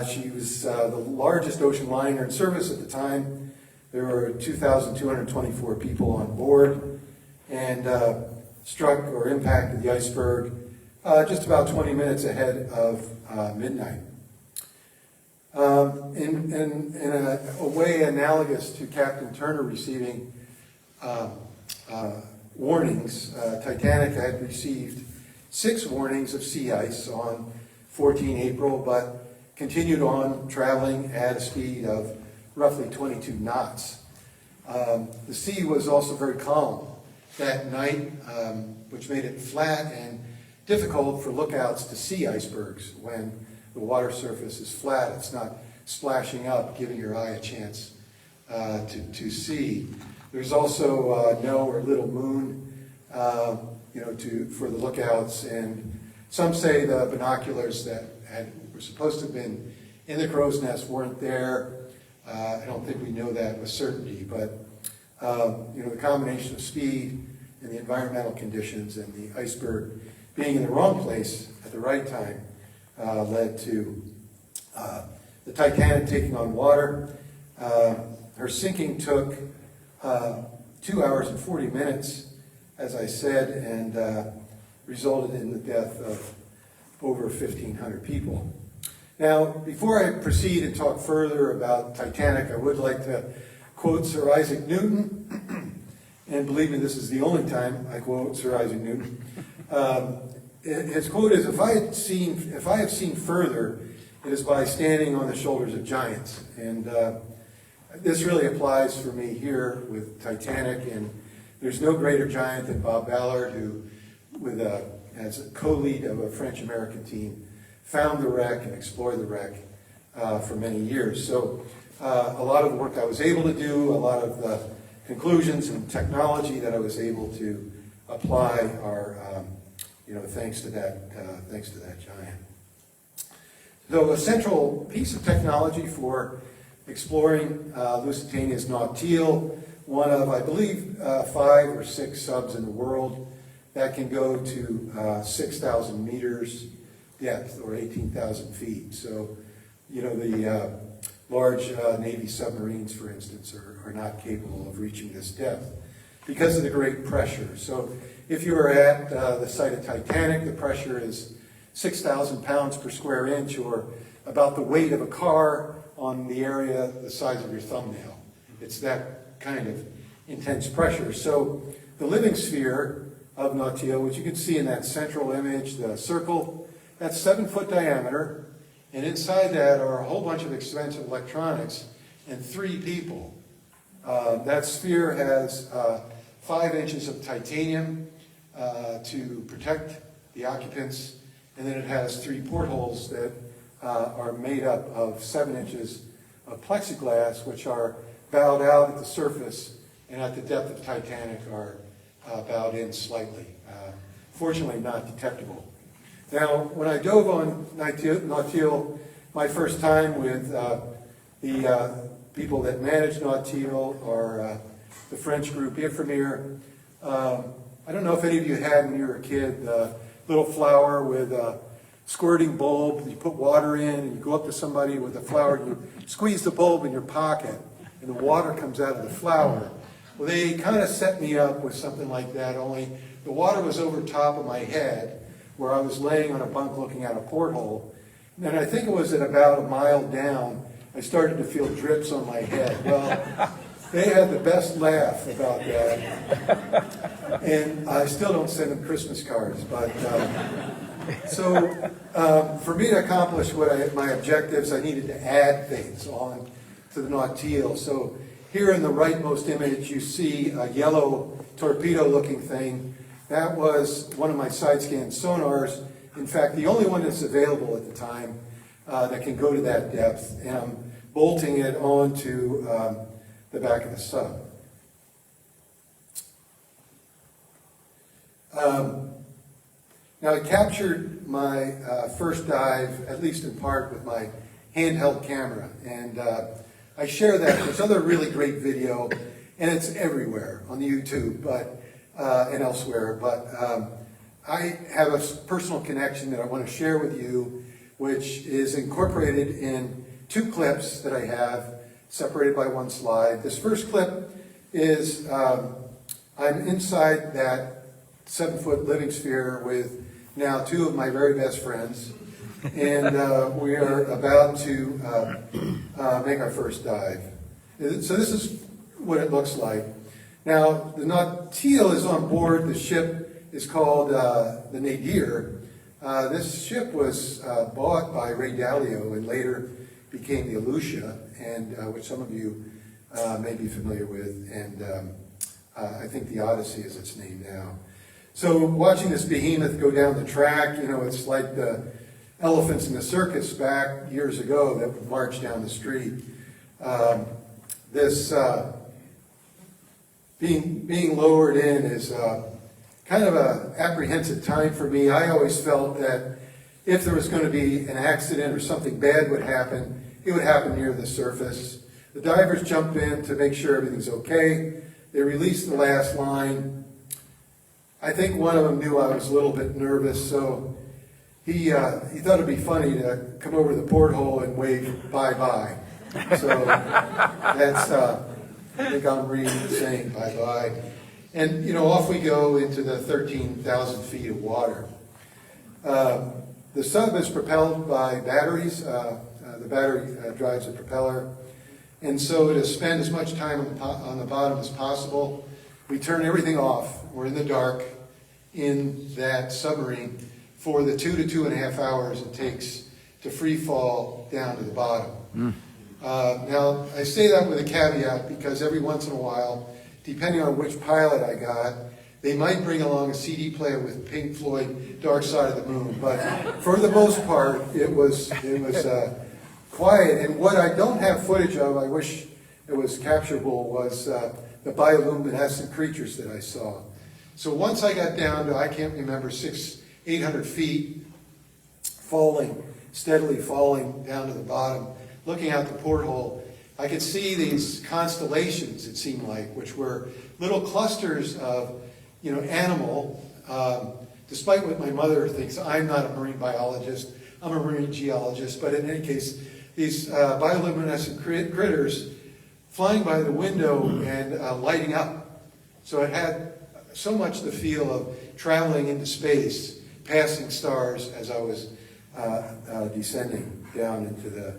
She was the largest ocean liner in service at the time. There were 2,224 people on board, and struck or impacted the iceberg just about 20 minutes ahead of midnight. In a way analogous to Captain Turner receiving warnings, Titanic had received 6 warnings of sea ice on 14 April, but continued on traveling at a speed of roughly 22 knots. The sea was also very calm that night, which made it flat and difficult for lookouts to see icebergs when the water surface is flat. It's not splashing up, giving your eye a chance to see. There's also no or little moon, for the lookouts, and some say the binoculars that were supposed to have been in the crow's nest weren't there. I don't think we know that with certainty, but the combination of speed and the environmental conditions and the iceberg being in the wrong place at the right time led to the Titanic taking on water. Her sinking took 2 hours and 40 minutes, as I said, and resulted in the death of over 1,500 people. Now, before I proceed and talk further about Titanic, I would like to quote Sir Isaac Newton, and believe me, this is the only time I quote Sir Isaac Newton. His quote is, if I have seen further, it is by standing on the shoulders of giants. And this really applies for me here with Titanic, and there's no greater giant than Bob Ballard, who, as a co-lead of a French-American team, found the wreck and explored the wreck for many years. So a lot of the work I was able to do, a lot of the conclusions and technology that I was able to apply are, thanks to that giant. So a central piece of technology for exploring Lusitania's Nautile, one of, I believe, 5 or 6 subs in the world that can go to 6,000 meters depth, or 18,000 feet. So, the large Navy submarines, for instance, are not capable of reaching this depth because of the great pressure. So if you are at the site of Titanic, the pressure is 6,000 pounds per square inch, or about the weight of a car on the area the size of your thumbnail. It's that kind of intense pressure. So the living sphere of Nautile, which you can see in that central image, the circle, that's 7-foot diameter, and inside that are a whole bunch of expensive electronics and 3 people. That sphere has 5 inches of titanium to protect the occupants, and then it has 3 portholes that are made up of 7 inches of plexiglass, which are bowed out at the surface, and at the depth of Titanic are bowed in slightly. Fortunately, not detectable. Now, when I dove on Nautile my first time with the people that managed Nautile, or the French group Infirmier, I don't know if any of you had when you were a kid, a little flower with a squirting bulb. You put water in, and you go up to somebody with a flower, and you squeeze the bulb in your pocket, and the water comes out of the flower. Well, they kind of set me up with something like that, only the water was over top of my head, where I was laying on a bunk looking out a porthole. And then I think it was at about a mile down, I started to feel drips on my head. Well, they had the best laugh about that. And I still don't send them Christmas cards. But for me to accomplish my objectives, I needed to add things on to the Nautile. So here in the rightmost image, you see a yellow torpedo-looking thing. That was one of my side scan sonars. In fact, the only one that's available at the time that can go to that depth. And I'm bolting it onto the back of the sub. Now, I captured my first dive, at least in part, with my handheld camera. And I share that. There's other really great video, and it's everywhere on the YouTube, and elsewhere. But I have a personal connection that I want to share with you, which is incorporated in 2 clips that I have, separated by 1 slide. This first clip is I'm inside that 7-foot living sphere with now 2 of my very best friends, and we are about to make our first dive. So this is what it looks like. Now, the Nautile is on board. The ship is called the Nadir. This ship was bought by Ray Dalio and later became the Aleutian, and which some of you may be familiar with, and I think the Odyssey is its name now. So watching this behemoth go down the track, it's like the elephants in the circus back years ago that would march down the street. Being lowered in is kind of an apprehensive time for me. I always felt that if there was going to be an accident or something bad would happen, it would happen near the surface. The divers jumped in to make sure everything's okay. They released the last line. I think one of them knew I was a little bit nervous, so he thought it'd be funny to come over the porthole and wave bye-bye. So that's, I think I'm reading saying bye-bye. And, you know, off we go into the 13,000 feet of water. The sub is propelled by batteries. The battery drives the propeller. And so to spend as much time on the bottom as possible, we turn everything off. We're in the dark in that submarine for the 2 to 2.5 hours it takes to free fall down to the bottom. Now, I say that with a caveat because every once in a while, depending on which pilot I got, they might bring along a CD player with Pink Floyd, Dark Side of the Moon. But for the most part, it was quiet. And what I don't have footage of, I wish it was capturable, was the bioluminescent creatures that I saw. So once I got down to, I can't remember, 800 feet, steadily falling down to the bottom, looking out the porthole, I could see these constellations, it seemed like, which were little clusters of, you know, animal. Despite what my mother thinks, I'm not a marine biologist, I'm a marine geologist, but in any case, these bioluminescent critters flying by the window and lighting up. So it had so much the feel of traveling into space, passing stars as I was descending down into the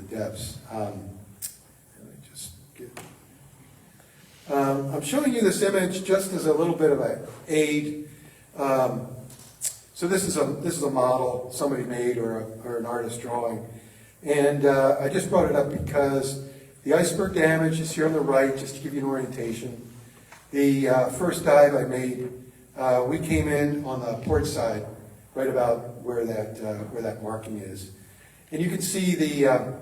depths. I'm showing you this image just as a little bit of an aid. So this is a model somebody made or an artist drawing, and I just brought it up because the iceberg damage is here on the right, just to give you an orientation. The first dive I made, we came in on the port side, right about where that marking is. And you can see the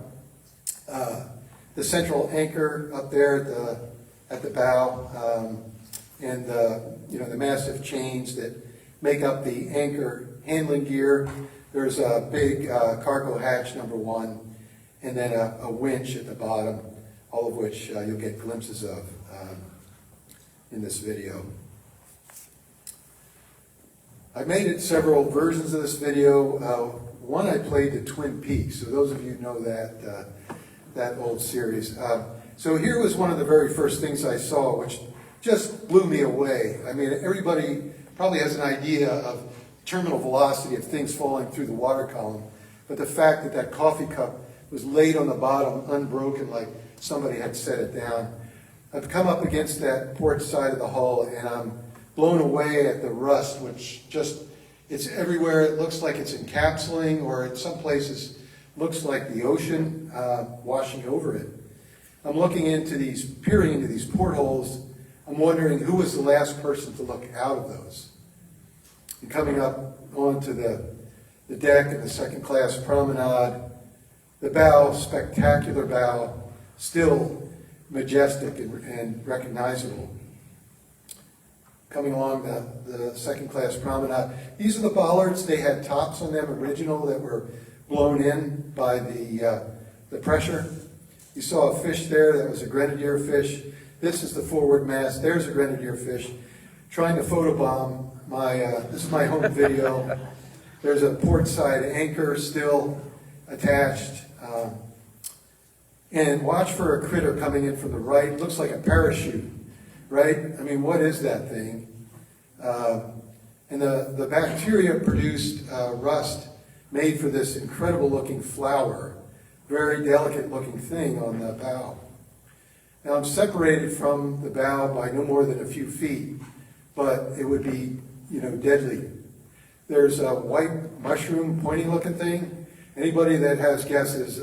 central anchor up there at the bow, and the massive chains that make up the anchor handling gear. There's a big cargo hatch #1, and then a winch at the bottom, all of which you'll get glimpses of in this video. I made it several versions of this video. One I played to Twin Peaks, so those of you who know that old series. So here was one of the very first things I saw, which just blew me away. I mean, everybody probably has an idea of terminal velocity of things falling through the water column, but the fact that that coffee cup was laid on the bottom unbroken, like somebody had set it down. I've come up against that port side of the hull, and I'm blown away at the rust, which just, it's everywhere. It looks like it's encapsulating, or in some places looks like the ocean washing over it. I'm looking peering into these portholes. I'm wondering who was the last person to look out of those. And coming up onto the deck and the second class promenade, the bow, spectacular bow, still majestic and recognizable. Coming along the second class promenade. These are the Ballards. They had tops on them, original, that were blown in by the pressure. You saw a fish there that was a grenadier fish. This is the forward mast. There's a grenadier fish trying to photobomb this is my home video. There's a port side anchor still attached. And watch for a critter coming in from the right. It looks like a parachute, right? I mean, what is that thing? And the bacteria produced rust made for this incredible looking flower, very delicate looking thing on the bow. Now I'm separated from the bow by no more than a few feet, but it would be, deadly. There's a white mushroom pointy looking thing. Anybody that has guesses,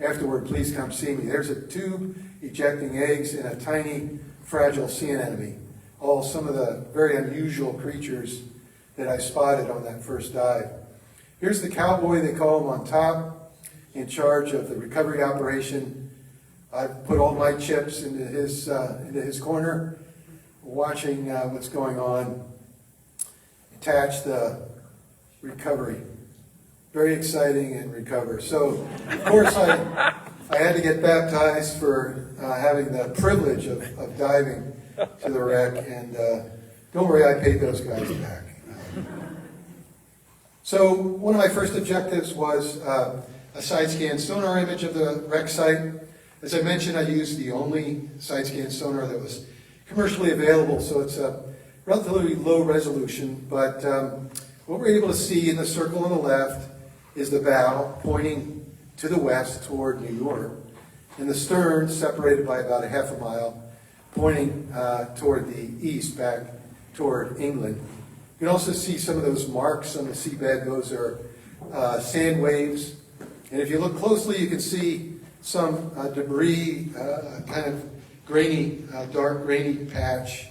afterward, please come see me. There's a tube ejecting eggs and a tiny, fragile sea anemone. All some of the very unusual creatures that I spotted on that first dive. Here's the cowboy, they call him, on top, in charge of the recovery operation. I've put all my chips into his corner, watching what's going on. Attach the recovery. Very exciting and recover. So, of course, I had to get baptized for having the privilege of diving to the wreck, and don't worry, I paid those guys back. So one of my first objectives was a side scan sonar image of the wreck site. As I mentioned, I used the only side scan sonar that was commercially available, so it's a relatively low resolution, but what we're able to see in the circle on the left is the bow pointing to the west toward New York, and the stern separated by about a half a mile pointing toward the east, back toward England. You can also see some of those marks on the seabed. Those are sand waves, and if you look closely you can see some debris, kind of grainy, dark grainy patch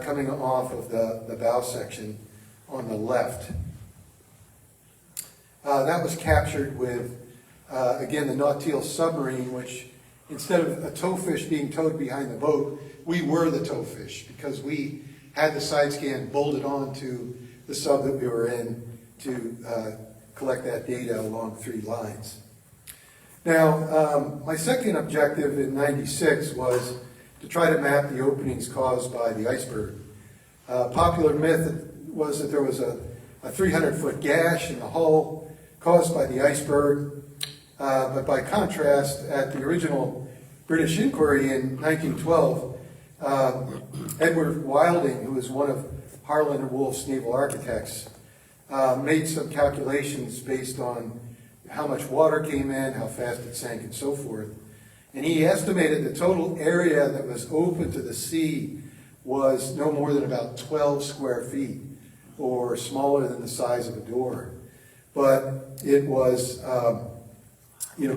coming off of the bow section on the left. That was captured with, again, the Nautilus submarine, which instead of a towfish being towed behind the boat, we were the towfish because we had the side scan bolted onto the sub that we were in to collect that data along 3 lines. Now, my second objective in '96 was to try to map the openings caused by the iceberg. Popular myth was that there was a 300-foot gash in the hull caused by the iceberg, but by contrast, at the original British inquiry in 1912, Edward Wilding, who was one of Harland and Wolff's naval architects, made some calculations based on how much water came in, how fast it sank, and so forth. And he estimated the total area that was open to the sea was no more than about 12 square feet, or smaller than the size of a door. But it was,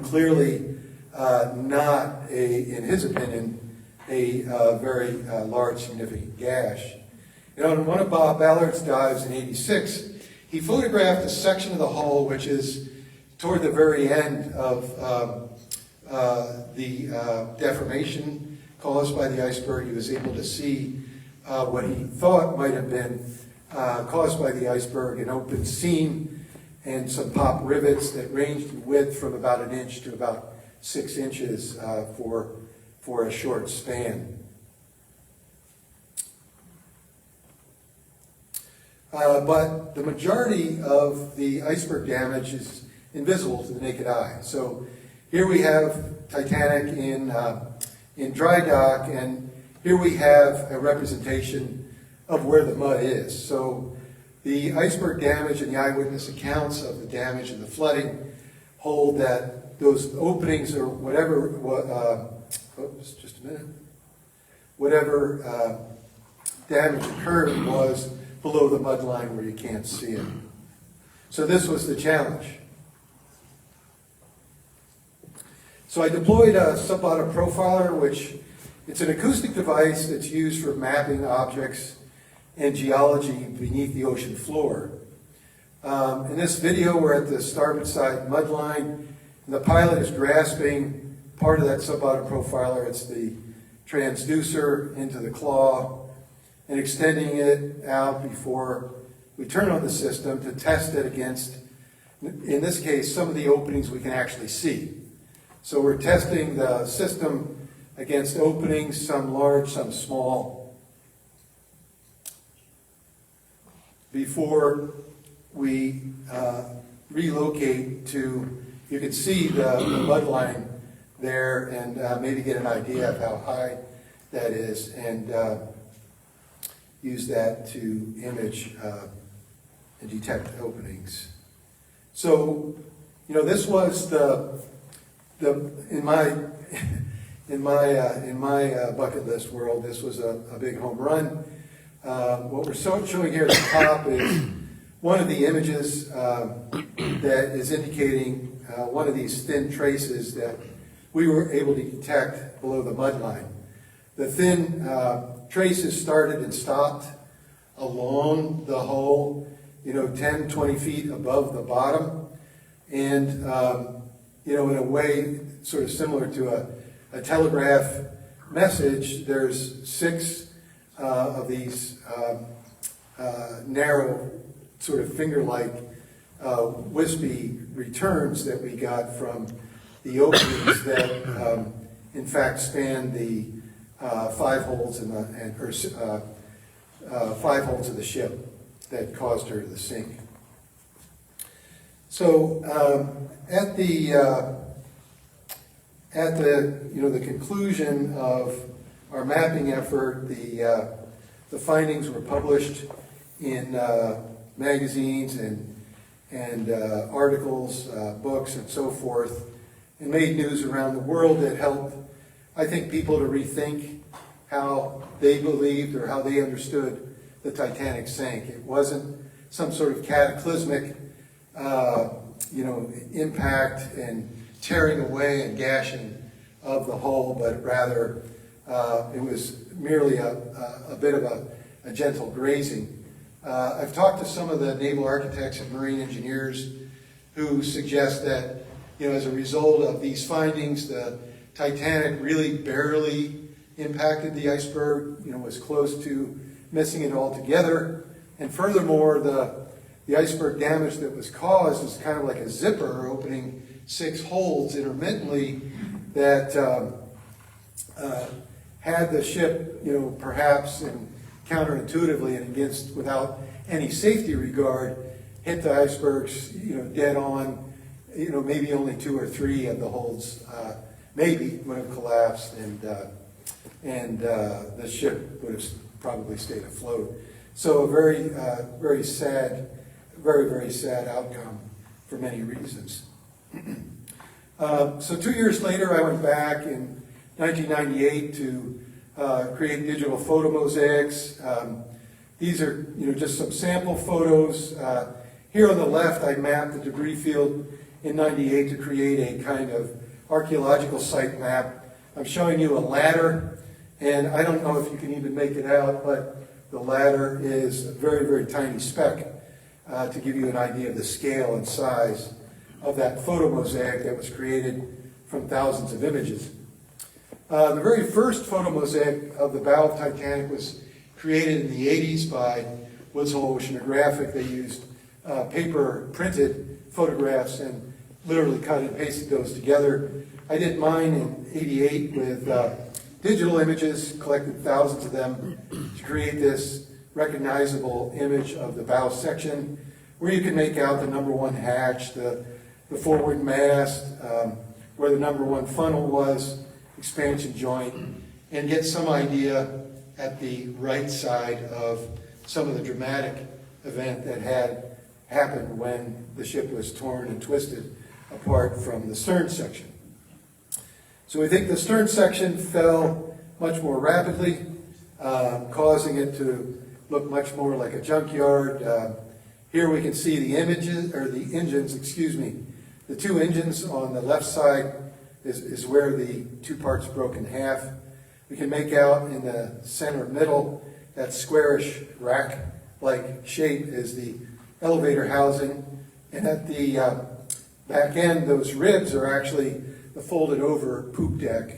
clearly not in his opinion, a very large, significant gash. In one of Bob Ballard's dives in '86, he photographed a section of the hull which is toward the very end of the deformation caused by the iceberg. He was able to see what he thought might have been caused by the iceberg, an open seam and some pop rivets that ranged in width from about 1 inch to about 6 inches for a short span. But the majority of the iceberg damage is invisible to the naked eye. So here we have Titanic in dry dock, and here we have a representation of where the mud is. So the iceberg damage and the eyewitness accounts of the damage and the flooding hold that those openings or whatever, just a minute, whatever damage occurred was below the mud line where you can't see it. So this was the challenge. So I deployed a subbottom profiler, which it's an acoustic device that's used for mapping objects and geology beneath the ocean floor. In this video, we're at the starboard side mud line, and the pilot is grasping part of that subbottom profiler. It's the transducer into the claw and extending it out before we turn on the system to test it against, in this case, some of the openings we can actually see. So we're testing the system against openings, some large, some small, before we relocate to, you can see the mud line there and maybe get an idea of how high that is, and use that to image and detect openings. So, this was in my bucket list world, this was a big home run. What we're showing here at the top is one of the images that is indicating one of these thin traces that we were able to detect below the mud line. The thin traces started and stopped along the hull, 10, 20 feet above the bottom. And, in a way sort of similar to a telegraph message, there's 6 of these narrow, sort of finger-like, wispy returns that we got from the openings that, in fact, span the 5 holes in the 5 holes of the ship that caused her to sink. So at the the conclusion of our mapping effort, the findings were published in magazines and articles, books, and so forth, and made news around the world that helped, I think, people to rethink how they believed or how they understood the Titanic sank. It wasn't some sort of cataclysmic, impact and tearing away and gashing of the hull, but rather it was merely a bit of a gentle grazing. I've talked to some of the naval architects and marine engineers who suggest that, as a result of these findings, the Titanic really barely impacted the iceberg, was close to missing it altogether. And furthermore, the iceberg damage that was caused was kind of like a zipper opening 6 holes intermittently that had the ship, perhaps counterintuitively and without any safety regard, hit the icebergs, dead on. Maybe only 2 or 3 of the holes maybe would have collapsed, and the ship would have probably stayed afloat. So a very, very sad, very, very sad outcome for many reasons. So 2 years later, I went back in 1998 to create digital photo mosaics. These are, just some sample photos. Here on the left, I mapped the debris field in '98 to create a kind of archaeological site map. I'm showing you a ladder, and I don't know if you can even make it out, but the ladder is a very, very tiny speck to give you an idea of the scale and size of that photo mosaic that was created from thousands of images. The very first photo mosaic of the bow of Titanic was created in the 80s by Woods Hole Oceanographic. They used paper printed photographs and literally cut and pasted those together. I did mine in '88 with digital images, collected thousands of them to create this recognizable image of the bow section, where you can make out the number 1 hatch, the forward mast, where the number 1 funnel was, expansion joint, and get some idea at the right side of some of the dramatic event that had happened when the ship was torn and twisted apart from the stern section. So we think the stern section fell much more rapidly, causing it to look much more like a junkyard. Here we can see the engines, the 2 engines on the left side is where the 2 parts broke in half. We can make out in the center middle, that squarish rack-like shape is the elevator housing, and at the back end, those ribs are actually the folded over poop deck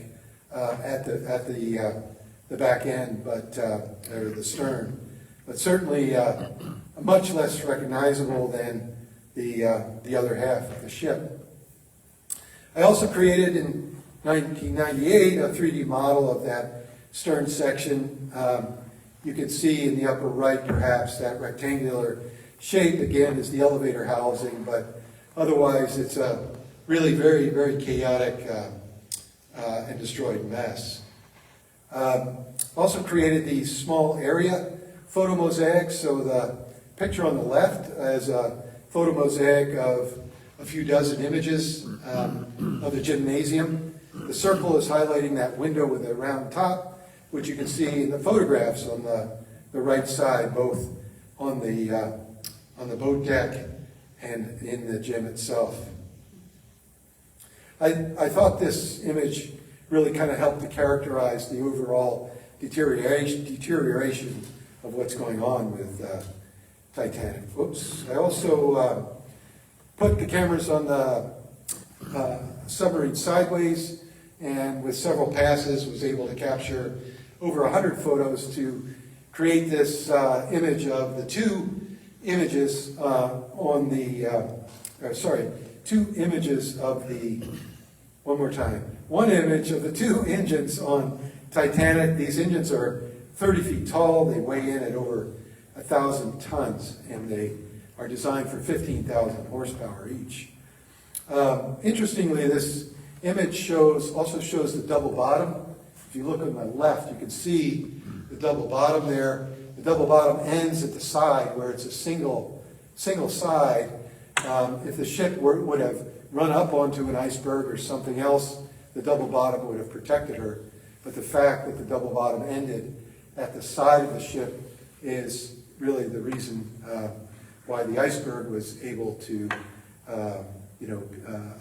at the back end, or the stern, but certainly much less recognizable than the other half of the ship. I also created in 1998 a 3D model of that stern section. You can see in the upper right, perhaps, that rectangular shape, again, is the elevator housing, but otherwise it's a really very, very chaotic and destroyed mess. Also created these small area photo mosaics. So the picture on the left is a photo mosaic of a few dozen images of the gymnasium. The circle is highlighting that window with a round top, which you can see in the photographs on the right side, both on the boat deck and in the gym itself. I thought this image really kind of helped to characterize the overall deterioration of what's going on with Titanic. Whoops. I also put the cameras on the submarine sideways, and with several passes was able to capture over 100 photos to create this image of the 2 images one image of the 2 engines on Titanic. These engines are 30 feet tall. They weigh in at over 1,000 tons, and they are designed for 15,000 horsepower each. Interestingly, this image also shows the double bottom. If you look on the left, you can see the double bottom there. The double bottom ends at the side where it's a single side. If the ship would have run up onto an iceberg or something else, the double bottom would have protected her. But the fact that the double bottom ended at the side of the ship is really the reason why the iceberg was able to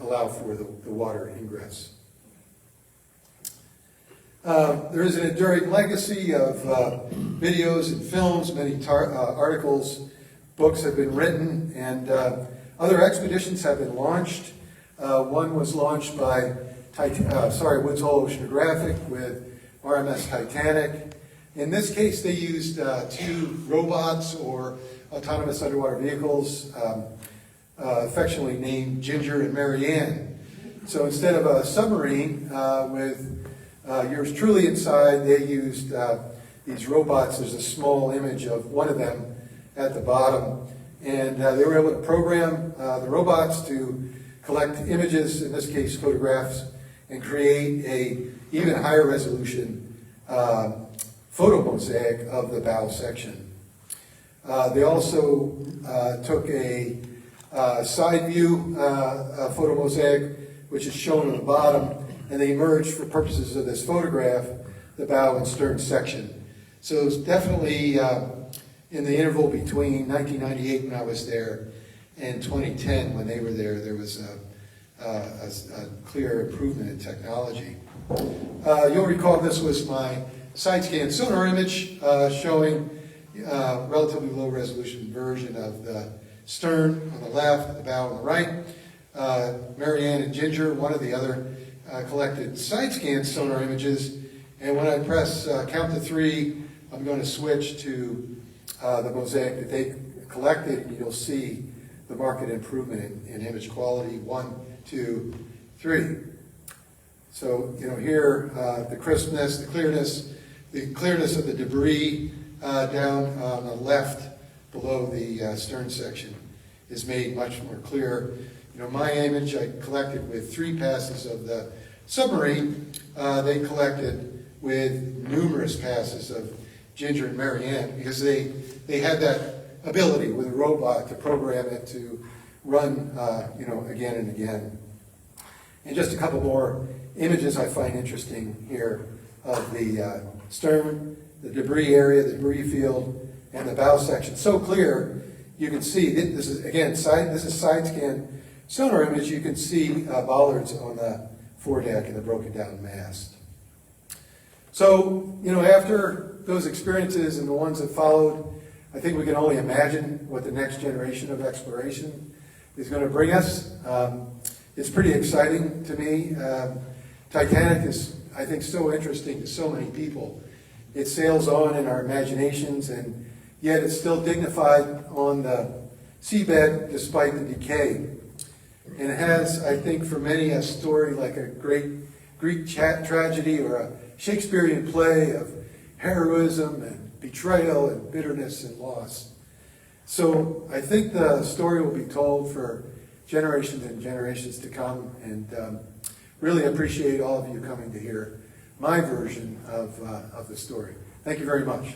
allow for the water ingress. There is an enduring legacy of videos and films, many articles, books have been written, and other expeditions have been launched. One was launched by Woods Hole Oceanographic with RMS Titanic. In this case, they used 2 robots or autonomous underwater vehicles, affectionately named Ginger and Marianne. So instead of a submarine with yours truly inside, they used these robots. There's a small image of one of them at the bottom. And they were able to program the robots to collect images, in this case photographs, and create a even higher resolution photo mosaic of the bow section. They also took a side view photo mosaic, which is shown on the bottom, and they merged, for purposes of this photograph, the bow and stern section. So it's definitely in the interval between 1998 when I was there and 2010 when they were there, there was a clear improvement in technology. You'll recall this was my side scan sonar image showing relatively low resolution version of the stern on the left, the bow on the right. Marianne and Ginger, one of the other, collected side scan sonar images, and when I press count to 3, I'm going to switch to the mosaic that they collected, and you'll see the marked improvement in image quality. 1, 2, 3. So, here, the crispness, the clearness of the debris down on the left below the stern section is made much more clear. My image I collected with 3 passes of the submarine. They collected with numerous passes of Ginger and Marianne because they had that ability with a robot to program it to run, again and again. And just a couple more images I find interesting here of the stern, the debris area, the debris field, and the bow section. So clear, you can see, this is side scan sonar image. You can see bollards on the foredeck and the broken down mast. So, after those experiences and the ones that followed, I think we can only imagine what the next generation of exploration is going to bring us. It's pretty exciting to me. Titanic is, I think, so interesting to so many people. It sails on in our imaginations, and yet it's still dignified on the seabed despite the decay. And it has, I think, for many, a story like a great Greek tragedy or a Shakespearean play of heroism and betrayal and bitterness and loss. So I think the story will be told for generations and generations to come, and really appreciate all of you coming to hear my version of the story. Thank you very much.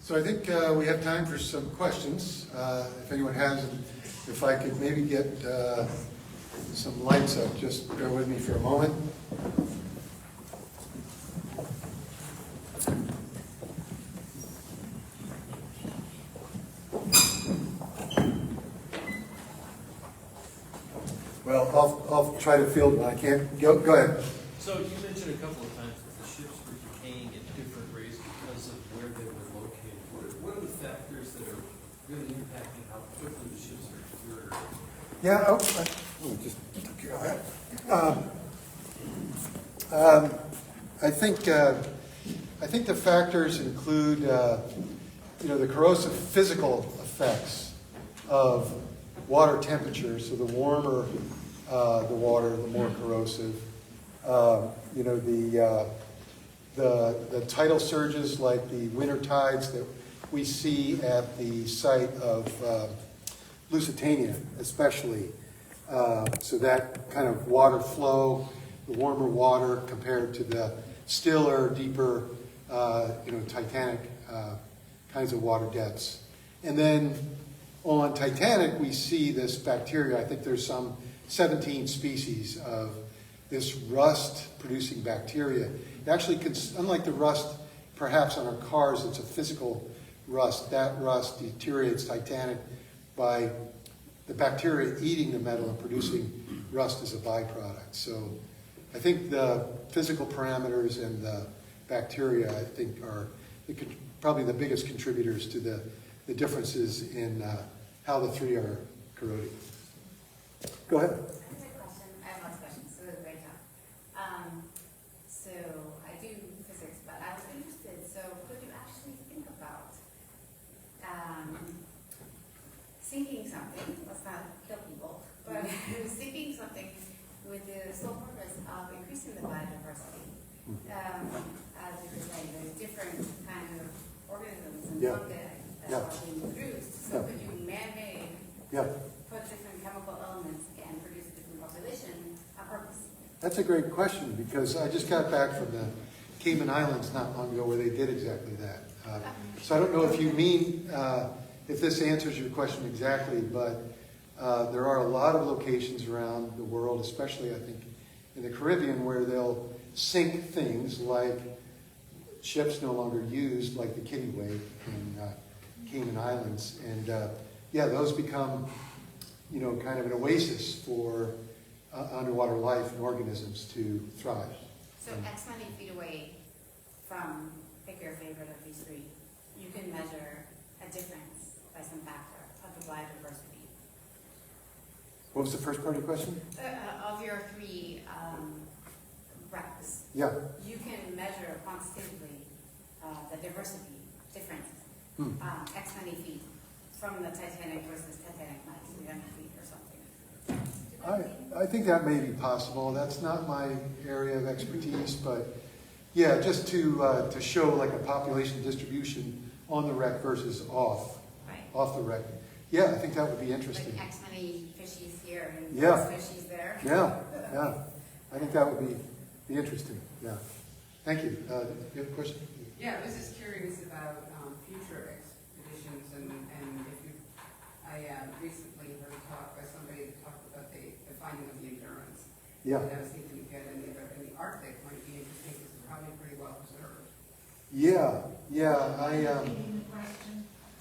So I think we have time for some questions. If anyone has, if I could maybe get some lights up, just bear with me for a moment. Well, I'll try to field when I can't. Go ahead. So you mentioned a couple of times that the ships were decaying at different rates because of where they were located. What are the factors that are really impacting how quickly the ships are deteriorating? Yeah, let me just take care of that. I think the factors include, the corrosive physical effects of water temperature. So the warmer the water, the more corrosive. You know, the tidal surges like the winter tides that we see at the site of Lusitania especially. So that kind of water flow, the warmer water compared to the stiller, deeper, you know, Titanic kinds of water depths. And then on Titanic, we see this bacteria. I think there's some 17 species of this rust-producing bacteria. It actually, unlike the rust perhaps on our cars, it's a physical rust. That rust deteriorates Titanic by the bacteria eating the metal and producing rust as a byproduct. So I think the physical parameters and the bacteria, I think, are probably the biggest contributors to the differences in how the three are corroding. Go ahead. That's a question. I have lots of questions, so it's a great job. So I do physics, but I was interested, so could you actually think about sinking something, let's not kill people, but sinking something with the sole purpose of increasing the biodiversity? As you were saying, there's different kinds of organisms and fungi that are being produced. So could you man-made put different chemical elements and produce a different population on purpose? That's a great question, because I just got back from the Cayman Islands not long ago where they did exactly that. So I don't know if you mean, if this answers your question exactly, but there are a lot of locations around the world, especially I think in the Caribbean, where they'll sink things like ships no longer used, like the Kittiwake in Cayman Islands. And yeah, those become, you know, kind of an oasis for underwater life and organisms to thrive. So X many feet away from, pick your favorite of these three, you can measure a difference by some factor of the biodiversity. What was the first part of your question? Of your three wrecks, Yeah. you can measure quantitatively the diversity difference, X many feet from the Titanic versus Titanic minus 300 feet or something. I think that may be possible. That's not my area of expertise, but yeah, just to show like a population distribution on the wreck versus off the wreck. Yeah, I think that would be interesting. Like X many fishies here and Yeah. X fishies there. Yeah. I think that would be interesting. Yeah. Thank you. You have a question? Yeah, I was just curious about future expeditions, and if you, I recently heard a talk by somebody that talked about the finding of the Endurance. Yeah. And I was thinking again in the Arctic might be interesting because they're probably pretty well preserved. Yeah.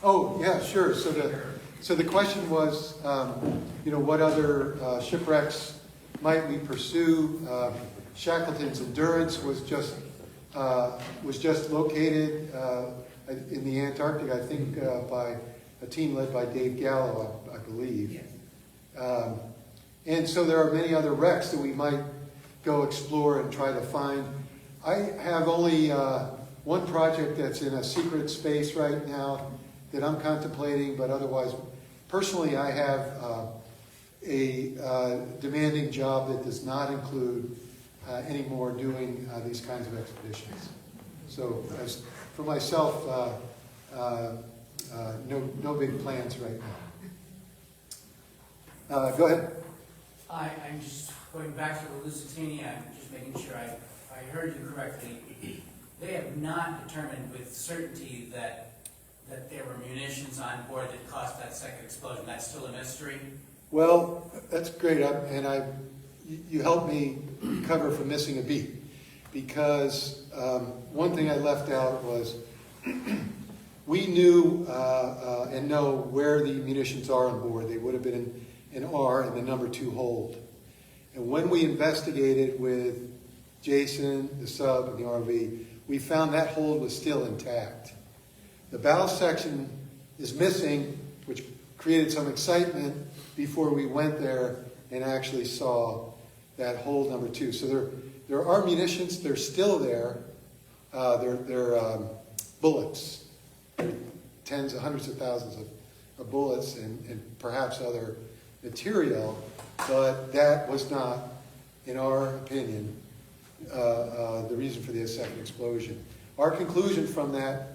Oh, yeah, sure. So the question was, you know, what other shipwrecks might we pursue? Shackleton's Endurance was just located in the Antarctic, I think, by a team led by Dave Gallo, I believe. And so there are many other wrecks that we might go explore and try to find. I have only one project that's in a secret space right now that I'm contemplating, but otherwise, personally, I have a demanding job that does not include anymore doing these kinds of expeditions. So as for myself, no big plans right now. Go ahead. I'm just going back to the Lusitania, I'm just making sure I heard you correctly. They have not determined with certainty that there were munitions on board that caused that second explosion. That's still a mystery? Well, that's great, you helped me recover from missing a beat, because one thing I left out was we knew and know where the munitions are on board. They would have been an R in the number 2 hold. And when we investigated with Jason, the sub, and the RV, we found that hold was still intact. The bow section is missing, which created some excitement before we went there and actually saw that hold number 2. So there are munitions, they're still there. They're bullets, tens of hundreds of thousands of bullets and perhaps other material, but that was not, in our opinion, the reason for the second explosion. Our conclusion from that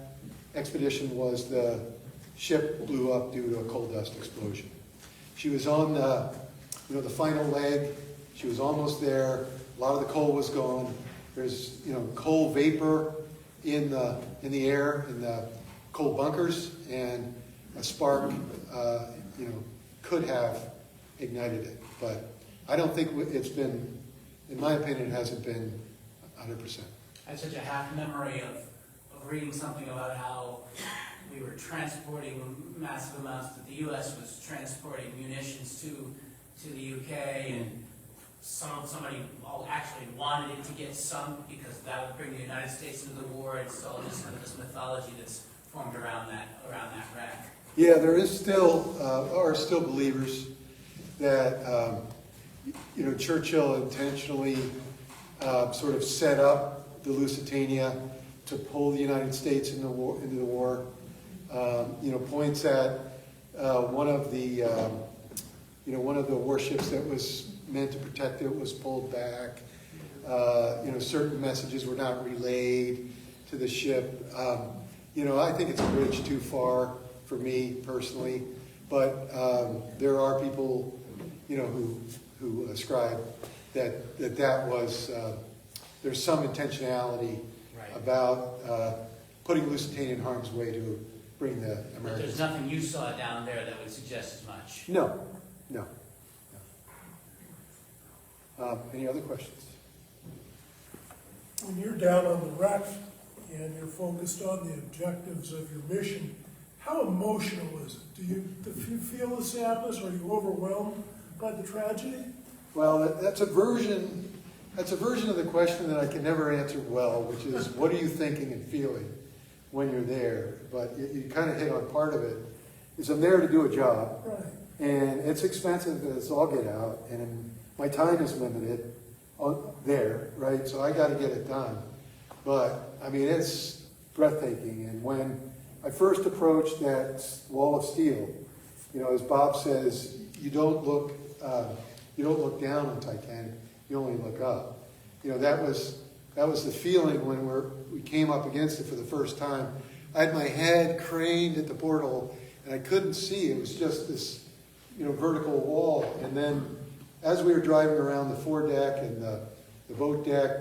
expedition was the ship blew up due to a coal dust explosion. She was on the final leg. She was almost there. A lot of the coal was gone. There's coal vapor in the air in the coal bunkers, and a spark could have ignited it. But I don't think it's been, in my opinion, it hasn't been 100%. I have such a half memory of reading something about how we were transporting massive amounts, that the U.S. was transporting munitions to the U.K., and somebody actually wanted it to get sunk because that would bring the United States into the war. It's all just kind of this mythology that's formed around that wreck. Yeah, there is still are still believers that Churchill intentionally sort of set up the Lusitania to pull the United States into the war. Points at one of the warships that was meant to protect it was pulled back. Certain messages were not relayed to the ship. I think it's a bridge too far for me personally, but there are people, who ascribe that was there's some intentionality about putting Lusitania in harm's way to bring the Americans. But there's nothing you saw down there that would suggest as much. No. Any other questions? When you're down on the wreck and you're focused on the objectives of your mission, how emotional is it? Do you feel the sadness? Are you overwhelmed by the tragedy? Well, that's a version of the question that I can never answer well, which is, what are you thinking and feeling when you're there? But you kind of hit on part of it. Is I'm there to do a job, Right. and it's expensive as all get out, and my time is limited there, right? So I got to get it done. But I mean, it's breathtaking. And when I first approached that wall of steel, as Bob says, you don't look down on Titanic. You only look up. That was the feeling when we came up against it for the first time. I had my head craned at the porthole, and I couldn't see. It was just this, vertical wall. And then, as we were driving around the foredeck and the boat deck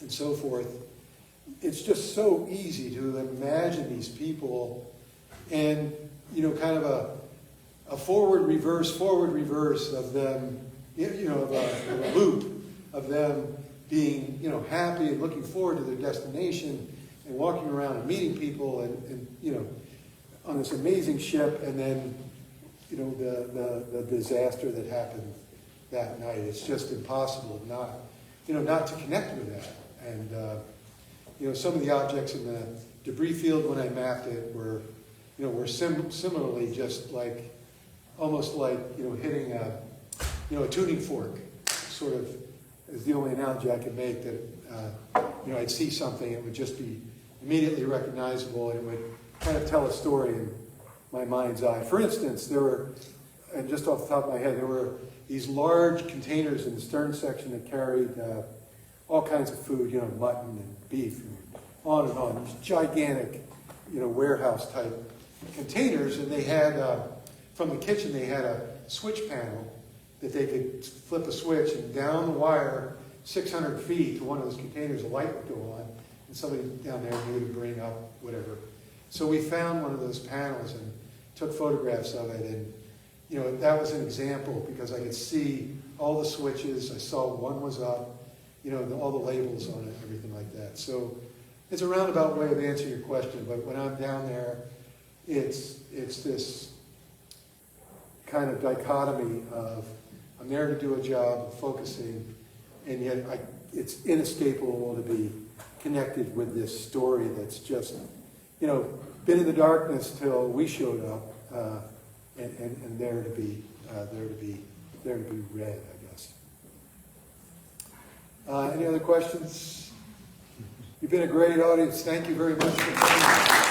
and so forth, it's just so easy to imagine these people, and kind of a forward reverse of them, of a loop of them being, happy and looking forward to their destination and walking around and meeting people and on this amazing ship, and then, the disaster that happened that night. It's just impossible not to connect with that. And, some of the objects in the debris field when I mapped it were similarly just like, almost like, hitting a tuning fork, sort of, is the only analogy I can make, that, I'd see something, it would just be immediately recognizable, and it would kind of tell a story in my mind's eye. For instance, there were, and just off the top of my head, there were these large containers in the stern section that carried all kinds of food, mutton and beef, and on, these gigantic, warehouse type containers, and they had, from the kitchen, they had a switch panel that they could flip a switch, and down the wire, 600 feet to one of those containers, a light would go on, and somebody down there knew to bring up whatever. So we found one of those panels and took photographs of it, and that was an example, because I could see all the switches. I saw one was up, all the labels on it, everything like that. So it's a roundabout way of answering your question, but when I'm down there, it's this kind of dichotomy of, I'm there to do a job of focusing, and yet it's inescapable to be connected with this story that's just, been in the darkness till we showed up, and there to be read, I guess. Any other questions? You've been a great audience. Thank you very much for coming.